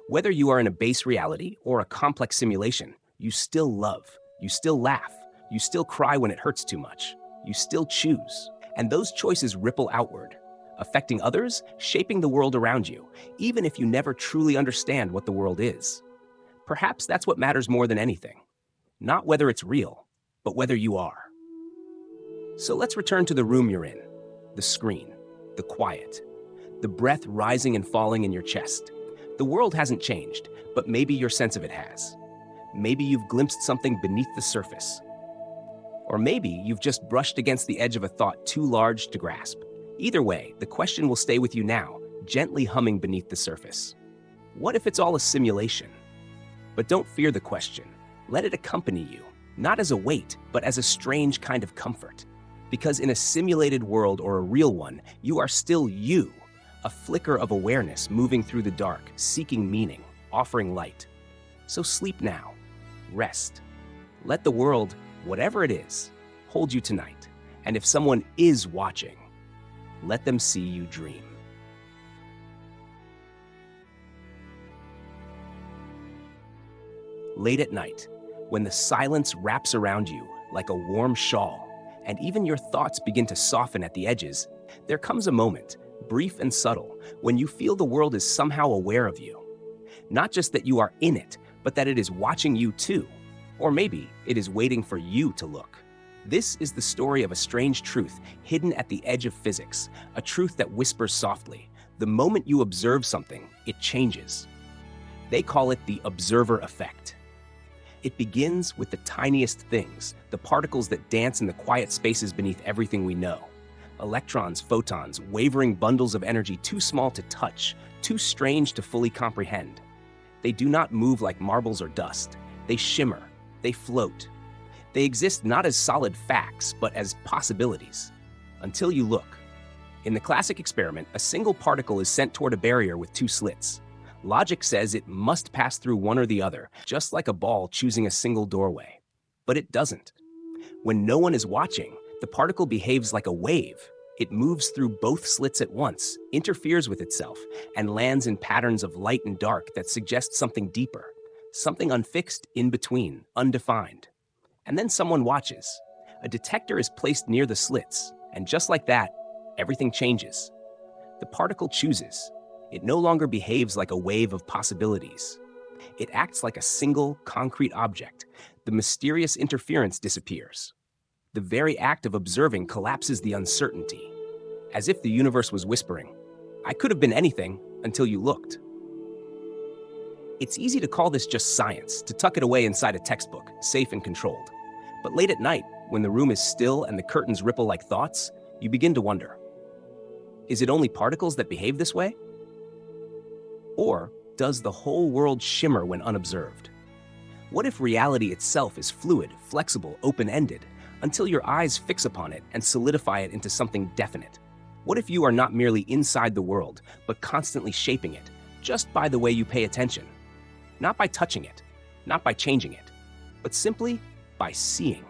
Whether you are in a base reality or a complex simulation, you still love, you still laugh, you still cry when it hurts too much, you still choose. And those choices ripple outward, affecting others, shaping the world around you, even if you never truly understand what the world is. Perhaps that's what matters more than anything. Not whether it's real, but whether you are. So let's return to the room you're in, the screen, the quiet, the breath rising and falling in your chest. The world hasn't changed, but maybe your sense of it has. Maybe you've glimpsed something beneath the surface. Or maybe you've just brushed against the edge of a thought too large to grasp. Either way, the question will stay with you now, gently humming beneath the surface. What if it's all a simulation? But don't fear the question. Let it accompany you, not as a weight, but as a strange kind of comfort. Because in a simulated world or a real one, you are still you, a flicker of awareness moving through the dark, seeking meaning, offering light. So sleep now. Rest. Let the world, whatever it is, hold you tonight. And if someone is watching, let them see you dream. Late at night, when the silence wraps around you like a warm shawl, and even your thoughts begin to soften at the edges, there comes a moment, brief and subtle, when you feel the world is somehow aware of you. Not just that you are in it, but that it is watching you too. Or maybe it is waiting for you to look. This is the story of a strange truth hidden at the edge of physics, a truth that whispers softly. The moment you observe something, it changes. They call it the observer effect. It begins with the tiniest things, the particles that dance in the quiet spaces beneath everything we know. Electrons, photons, wavering bundles of energy too small to touch, too strange to fully comprehend. They do not move like marbles or dust. They shimmer. They float. They exist not as solid facts, but as possibilities. Until you look. In the classic experiment, a single particle is sent toward a barrier with two slits. Logic says it must pass through one or the other, just like a ball choosing a single doorway. But it doesn't. When no one is watching, the particle behaves like a wave. It moves through both slits at once, interferes with itself, and lands in patterns of light and dark that suggest something deeper, something unfixed in between, undefined. And then someone watches. A detector is placed near the slits, and just like that, everything changes. The particle chooses. It no longer behaves like a wave of possibilities. It acts like a single, concrete object. The mysterious interference disappears. The very act of observing collapses the uncertainty, as if the universe was whispering, "I could have been anything until you looked." It's easy to call this just science, to tuck it away inside a textbook, safe and controlled. But late at night, when the room is still and the curtains ripple like thoughts, you begin to wonder, is it only particles that behave this way? Or does the whole world shimmer when unobserved? What if reality itself is fluid, flexible, open-ended, until your eyes fix upon it and solidify it into something definite? What if you are not merely inside the world, but constantly shaping it, just by the way you pay attention? Not by touching it, not by changing it, but simply by seeing.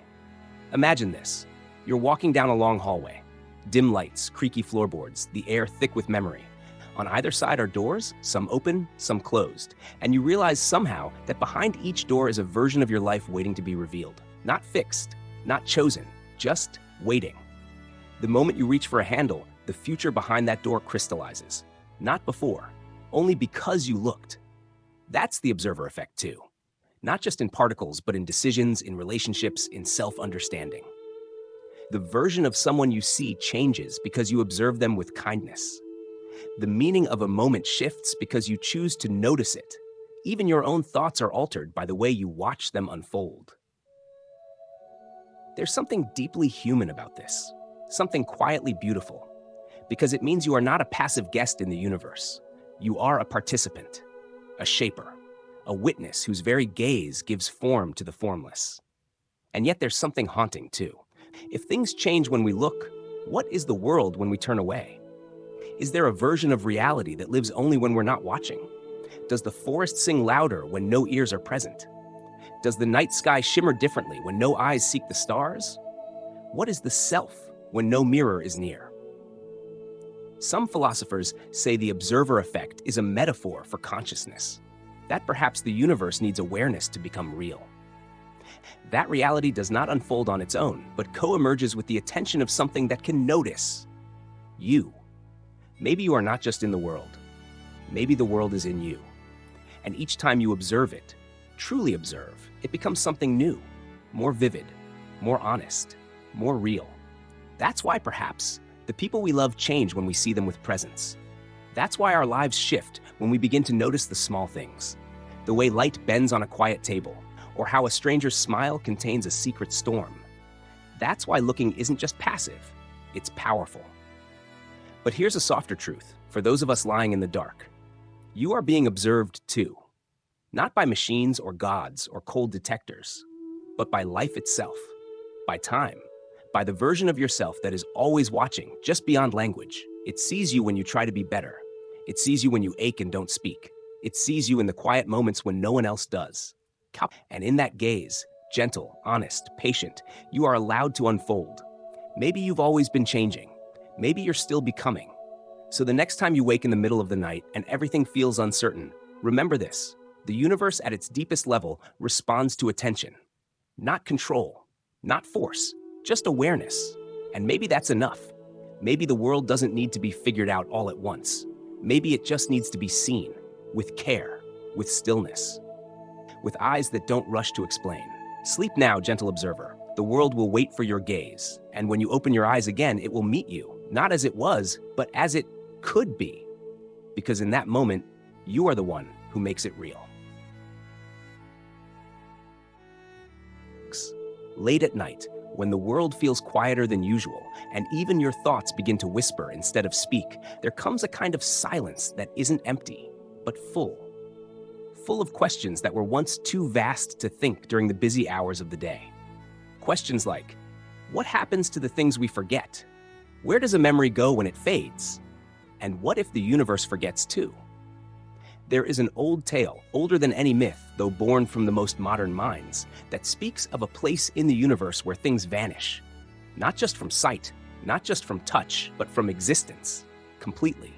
Imagine this. You're walking down a long hallway. Dim lights, creaky floorboards, the air thick with memory. On either side are doors, some open, some closed, and you realize somehow that behind each door is a version of your life waiting to be revealed. Not fixed, not chosen, just waiting. The moment you reach for a handle, the future behind that door crystallizes. Not before, only because you looked. That's the observer effect too. Not just in particles, but in decisions, in relationships, in self-understanding. The version of someone you see changes because you observe them with kindness. The meaning of a moment shifts because you choose to notice it. Even your own thoughts are altered by the way you watch them unfold. There's something deeply human about this, something quietly beautiful, because it means you are not a passive guest in the universe. You are a participant, a shaper, a witness whose very gaze gives form to the formless. And yet there's something haunting too. If things change when we look, what is the world when we turn away? Is there a version of reality that lives only when we're not watching? Does the forest sing louder when no ears are present? Does the night sky shimmer differently when no eyes seek the stars? What is the self when no mirror is near? Some philosophers say the observer effect is a metaphor for consciousness, that perhaps the universe needs awareness to become real. That reality does not unfold on its own, but co-emerges with the attention of something that can notice you. Maybe you are not just in the world. Maybe the world is in you. And each time you observe it, truly observe, it becomes something new, more vivid, more honest, more real. That's why perhaps the people we love change when we see them with presence. That's why our lives shift when we begin to notice the small things. The way light bends on a quiet table, or how a stranger's smile contains a secret storm. That's why looking isn't just passive, it's powerful. But here's a softer truth for those of us lying in the dark. You are being observed too, not by machines or gods or cold detectors, but by life itself, by time, by the version of yourself that is always watching, just beyond language. It sees you when you try to be better. It sees you when you ache and don't speak. It sees you in the quiet moments when no one else does. And in that gaze, gentle, honest, patient, you are allowed to unfold. Maybe you've always been changing. Maybe you're still becoming. So the next time you wake in the middle of the night and everything feels uncertain, remember this. The universe at its deepest level responds to attention. Not control, not force, just awareness. And maybe that's enough. Maybe the world doesn't need to be figured out all at once. Maybe it just needs to be seen, with care, with stillness, with eyes that don't rush to explain. Sleep now, gentle observer. The world will wait for your gaze, and when you open your eyes again, it will meet you, not as it was, but as it could be. Because in that moment, you are the one who makes it real. Late at night, when the world feels quieter than usual, and even your thoughts begin to whisper instead of speak, there comes a kind of silence that isn't empty, but full. Full of questions that were once too vast to think during the busy hours of the day. Questions like, what happens to the things we forget? Where does a memory go when it fades? And what if the universe forgets too? There is an old tale, older than any myth, though born from the most modern minds, that speaks of a place in the universe where things vanish. Not just from sight, not just from touch, but from existence, completely.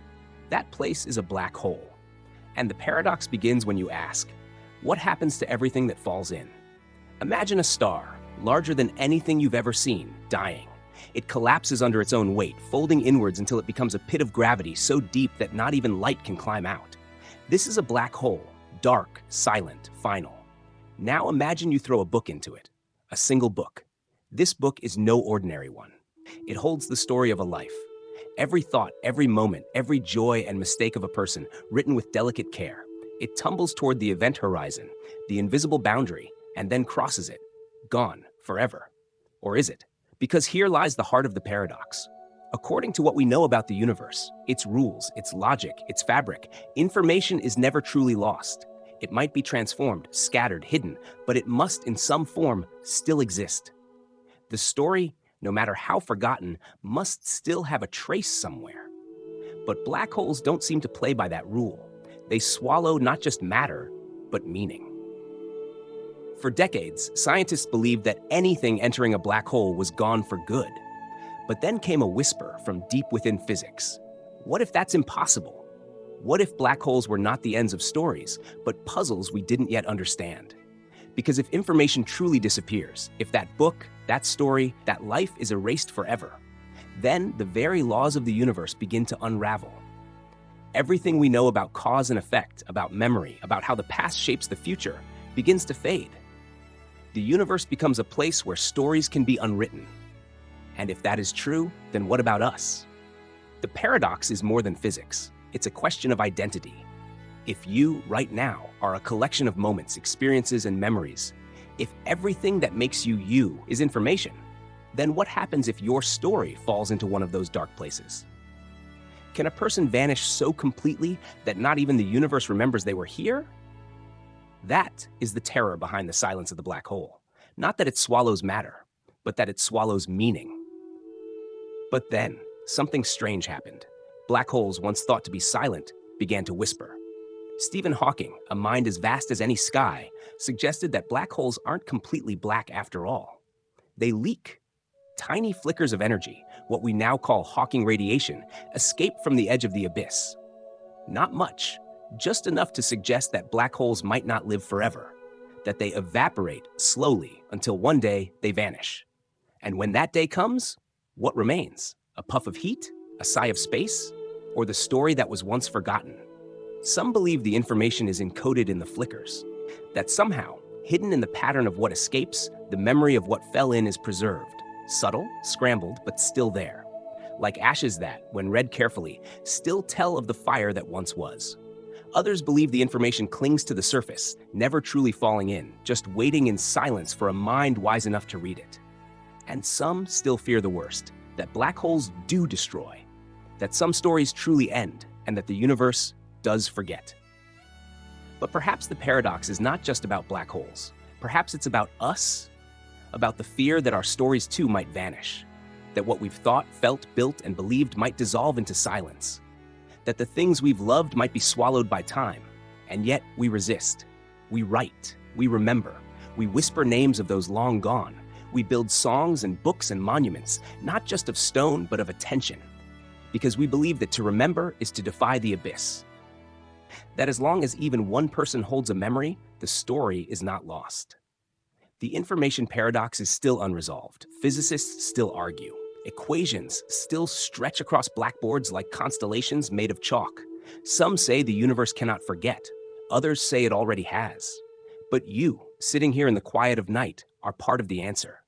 That place is a black hole. And the paradox begins when you ask, what happens to everything that falls in? Imagine a star, larger than anything you've ever seen, dying. It collapses under its own weight, folding inwards until it becomes a pit of gravity so deep that not even light can climb out. This is a black hole, dark, silent, final. Now imagine you throw a book into it, a single book. This book is no ordinary one. It holds the story of a life. Every thought, every moment, every joy and mistake of a person, written with delicate care. It tumbles toward the event horizon, the invisible boundary, and then crosses it. Gone, forever. Or is it? Because here lies the heart of the paradox. According to what we know about the universe, its rules, its logic, its fabric, information is never truly lost. It might be transformed, scattered, hidden, but it must in some form still exist. The story, no matter how forgotten, must still have a trace somewhere. But black holes don't seem to play by that rule. They swallow not just matter, but meaning. For decades, scientists believed that anything entering a black hole was gone for good. But then came a whisper from deep within physics. What if that's impossible? What if black holes were not the ends of stories, but puzzles we didn't yet understand? Because if information truly disappears, if that book, that story, that life is erased forever, then the very laws of the universe begin to unravel. Everything we know about cause and effect, about memory, about how the past shapes the future, begins to fade. The universe becomes a place where stories can be unwritten. And if that is true, then what about us? The paradox is more than physics. It's a question of identity. If you, right now, are a collection of moments, experiences, and memories, if everything that makes you you is information, then what happens if your story falls into one of those dark places? Can a person vanish so completely that not even the universe remembers they were here? That is the terror behind the silence of the black hole. Not that it swallows matter, but that it swallows meaning. But then, something strange happened. Black holes, once thought to be silent, began to whisper. Stephen Hawking, a mind as vast as any sky, suggested that black holes aren't completely black after all. They leak. Tiny flickers of energy, what we now call Hawking radiation, escape from the edge of the abyss. Not much, just enough to suggest that black holes might not live forever, that they evaporate slowly until one day they vanish. And when that day comes, what remains? A puff of heat? A sigh of space? Or the story that was once forgotten? Some believe the information is encoded in the flickers, that somehow, hidden in the pattern of what escapes, the memory of what fell in is preserved. Subtle, scrambled, but still there. Like ashes that, when read carefully, still tell of the fire that once was. Others believe the information clings to the surface, never truly falling in, just waiting in silence for a mind wise enough to read it. And some still fear the worst, that black holes do destroy, that some stories truly end, and that the universe does forget. But perhaps the paradox is not just about black holes. Perhaps it's about us, about the fear that our stories too might vanish, that what we've thought, felt, built, and believed might dissolve into silence, that the things we've loved might be swallowed by time, and yet we resist. We write, we remember, we whisper names of those long gone. We build songs and books and monuments, not just of stone, but of attention, because we believe that to remember is to defy the abyss. That as long as even one person holds a memory, the story is not lost. The information paradox is still unresolved. Physicists still argue. Equations still stretch across blackboards like constellations made of chalk. Some say the universe cannot forget. Others say it already has. But you, sitting here in the quiet of night, are part of the answer.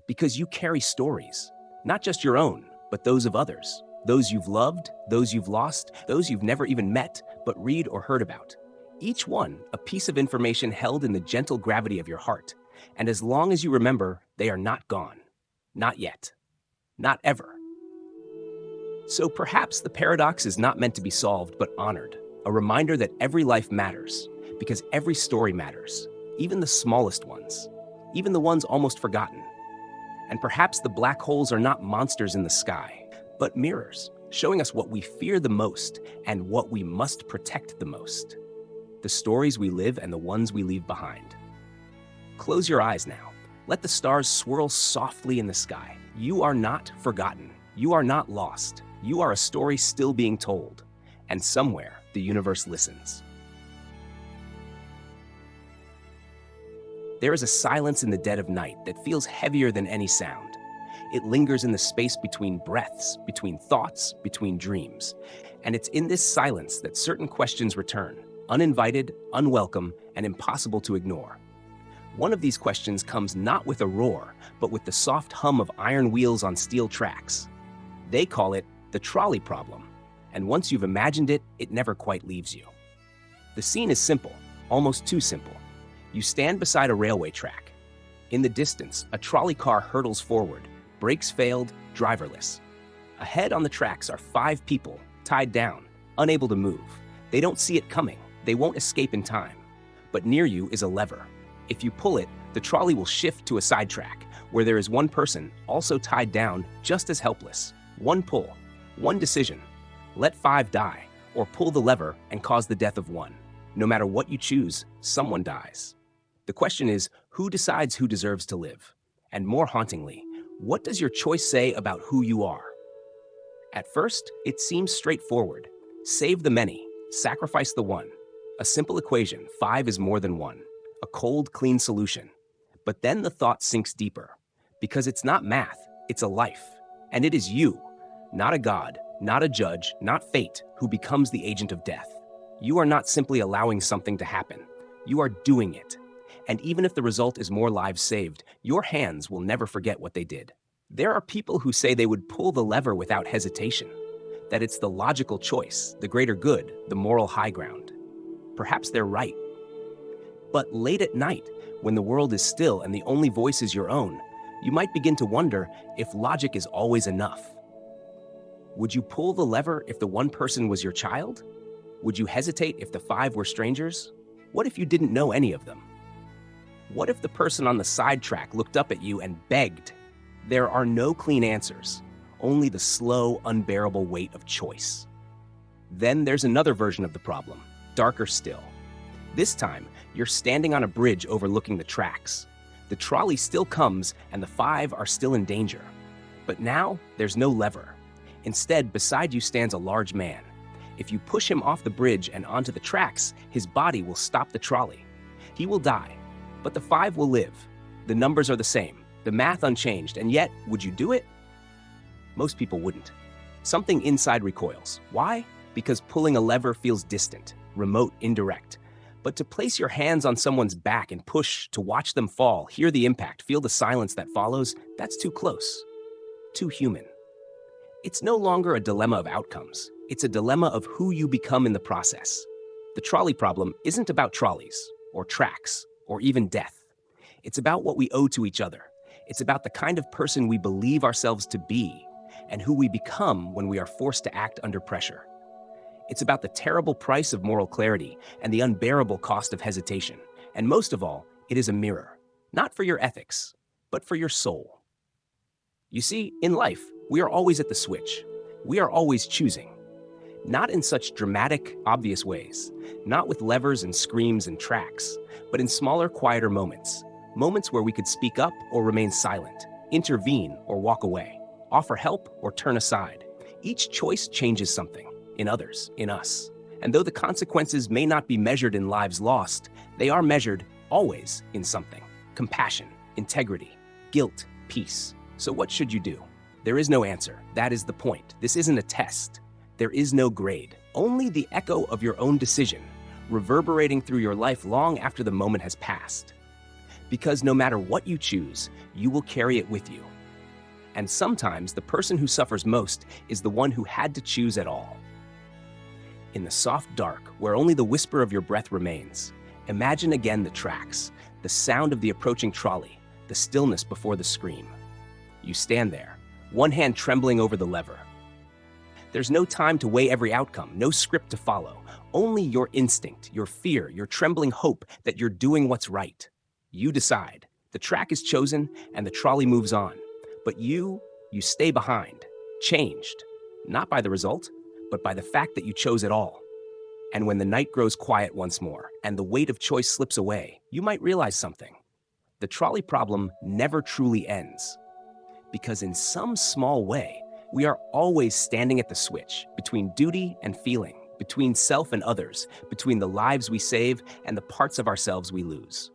Because you carry stories, not just your own, but those of others. Those you've loved, those you've lost, those you've never even met, but read or heard about. Each one a piece of information held in the gentle gravity of your heart. And as long as you remember, they are not gone. Not yet. Not ever. So perhaps the paradox is not meant to be solved, but honored. A reminder that every life matters, because every story matters, even the smallest ones, even the ones almost forgotten. And perhaps the black holes are not monsters in the sky, but mirrors, showing us what we fear the most and what we must protect the most. The stories we live and the ones we leave behind. Close your eyes now. Let the stars swirl softly in the sky. You are not forgotten. You are not lost. You are a story still being told. And somewhere, the universe listens. There is a silence in the dead of night that feels heavier than any sound. It lingers in the space between breaths, between thoughts, between dreams. And it's in this silence that certain questions return, uninvited, unwelcome, and impossible to ignore. One of these questions comes not with a roar, but with the soft hum of iron wheels on steel tracks. They call it the trolley problem, and once you've imagined it, it never quite leaves you. The scene is simple, almost too simple. You stand beside a railway track. In the distance, a trolley car hurtles forward, brakes failed, driverless. Ahead on the tracks are 5 people, tied down, unable to move. They don't see it coming. They won't escape in time. But near you is a lever. If you pull it, the trolley will shift to a sidetrack, where there is one person, also tied down, just as helpless. One pull, one decision. Let 5 die, or pull the lever and cause the death of one. No matter what you choose, someone dies. The question is, who decides who deserves to live? And more hauntingly, what does your choice say about who you are? At first, it seems straightforward. Save the many, sacrifice the one. A simple equation, 5 is more than 1. A cold, clean solution. But then the thought sinks deeper. Because it's not math, it's a life. And it is you, not a god, not a judge, not fate, who becomes the agent of death. You are not simply allowing something to happen. You are doing it. And even if the result is more lives saved, your hands will never forget what they did. There are people who say they would pull the lever without hesitation, that it's the logical choice, the greater good, the moral high ground. Perhaps they're right. But late at night, when the world is still and the only voice is your own, you might begin to wonder if logic is always enough. Would you pull the lever if the one person was your child? Would you hesitate if the 5 were strangers? What if you didn't know any of them? What if the person on the sidetrack looked up at you and begged? There are no clean answers, only the slow, unbearable weight of choice. Then there's another version of the problem, darker still. This time, you're standing on a bridge overlooking the tracks. The trolley still comes and the 5 are still in danger. But now, there's no lever. Instead, beside you stands a large man. If you push him off the bridge and onto the tracks, his body will stop the trolley. He will die, but the 5 will live. The numbers are the same, the math unchanged, and yet, would you do it? Most people wouldn't. Something inside recoils. Why? Because pulling a lever feels distant, remote, indirect. But to place your hands on someone's back and push, to watch them fall, hear the impact, feel the silence that follows, that's too close, too human. It's no longer a dilemma of outcomes. It's a dilemma of who you become in the process. The trolley problem isn't about trolleys, or tracks, or even death. It's about what we owe to each other. It's about the kind of person we believe ourselves to be, and who we become when we are forced to act under pressure. It's about the terrible price of moral clarity and the unbearable cost of hesitation. And most of all, it is a mirror, not for your ethics, but for your soul. You see, in life, we are always at the switch. We are always choosing. Not in such dramatic, obvious ways, not with levers and screams and tracks, but in smaller, quieter moments. Moments where we could speak up or remain silent, intervene or walk away, offer help or turn aside. Each choice changes something. In others, in us. And though the consequences may not be measured in lives lost, they are measured always in something. Compassion, integrity, guilt, peace. So what should you do? There is no answer. That is the point. This isn't a test. There is no grade. Only the echo of your own decision, reverberating through your life long after the moment has passed. Because no matter what you choose, you will carry it with you. And sometimes the person who suffers most is the one who had to choose at all. In the soft dark, where only the whisper of your breath remains, imagine again the tracks, the sound of the approaching trolley, the stillness before the scream. You stand there, one hand trembling over the lever. There's no time to weigh every outcome, no script to follow, only your instinct, your fear, your trembling hope that you're doing what's right. You decide. The track is chosen and the trolley moves on. But you stay behind, changed, not by the result, but by the fact that you chose it all. And when the night grows quiet once more and the weight of choice slips away, you might realize something. The trolley problem never truly ends. Because in some small way, we are always standing at the switch between duty and feeling, between self and others, between the lives we save and the parts of ourselves we lose.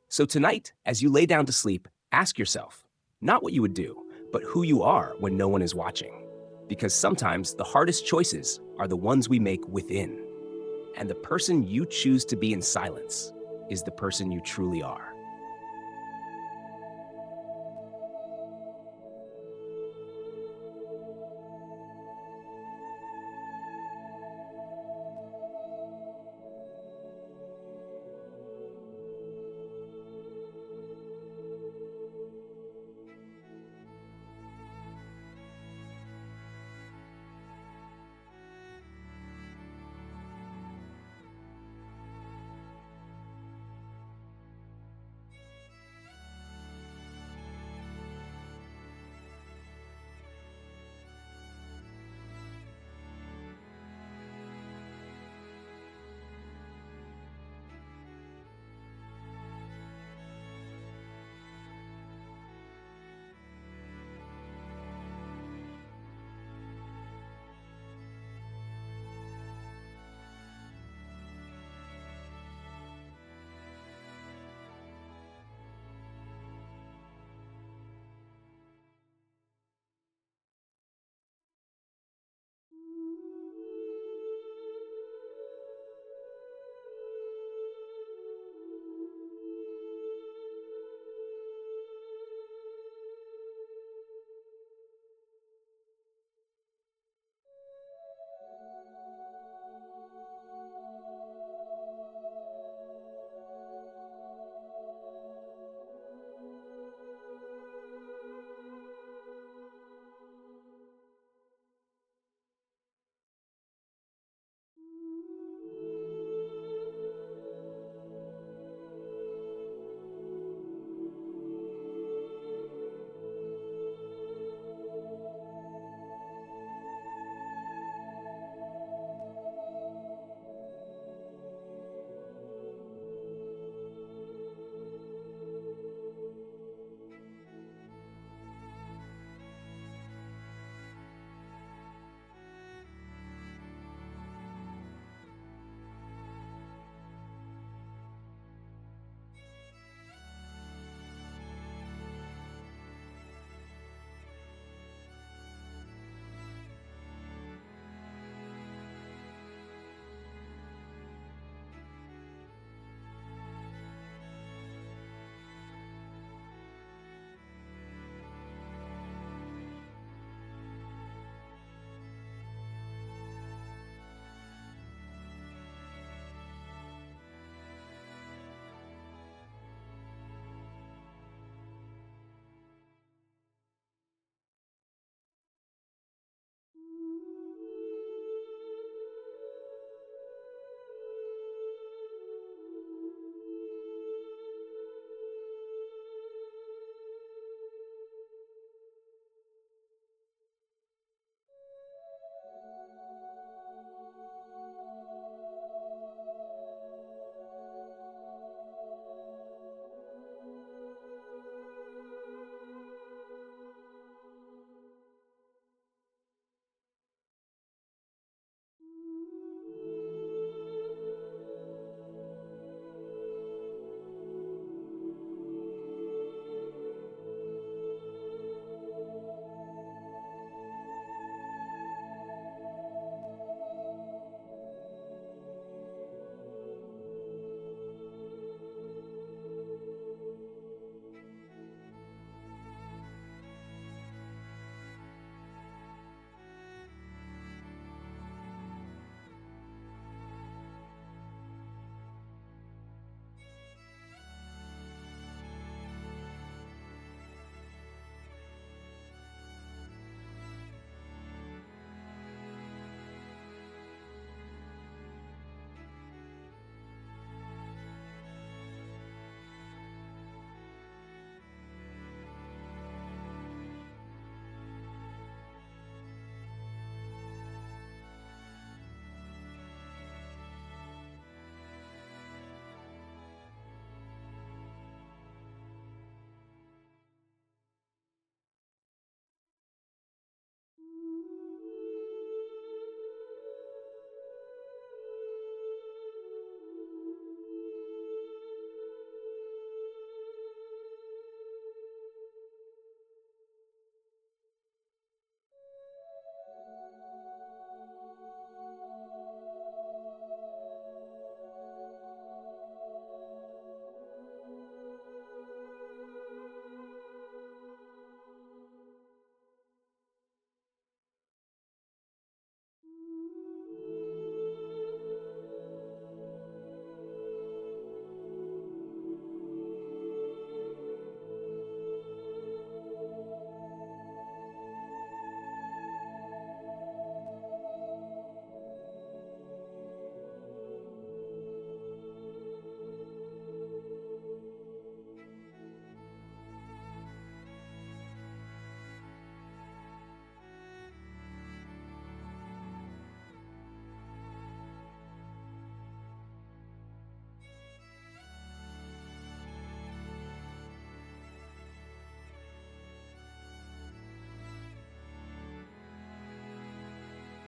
So tonight, as you lay down to sleep, ask yourself, not what you would do, but who you are when no one is watching. Because sometimes the hardest choices are the ones we make within. And the person you choose to be in silence is the person you truly are.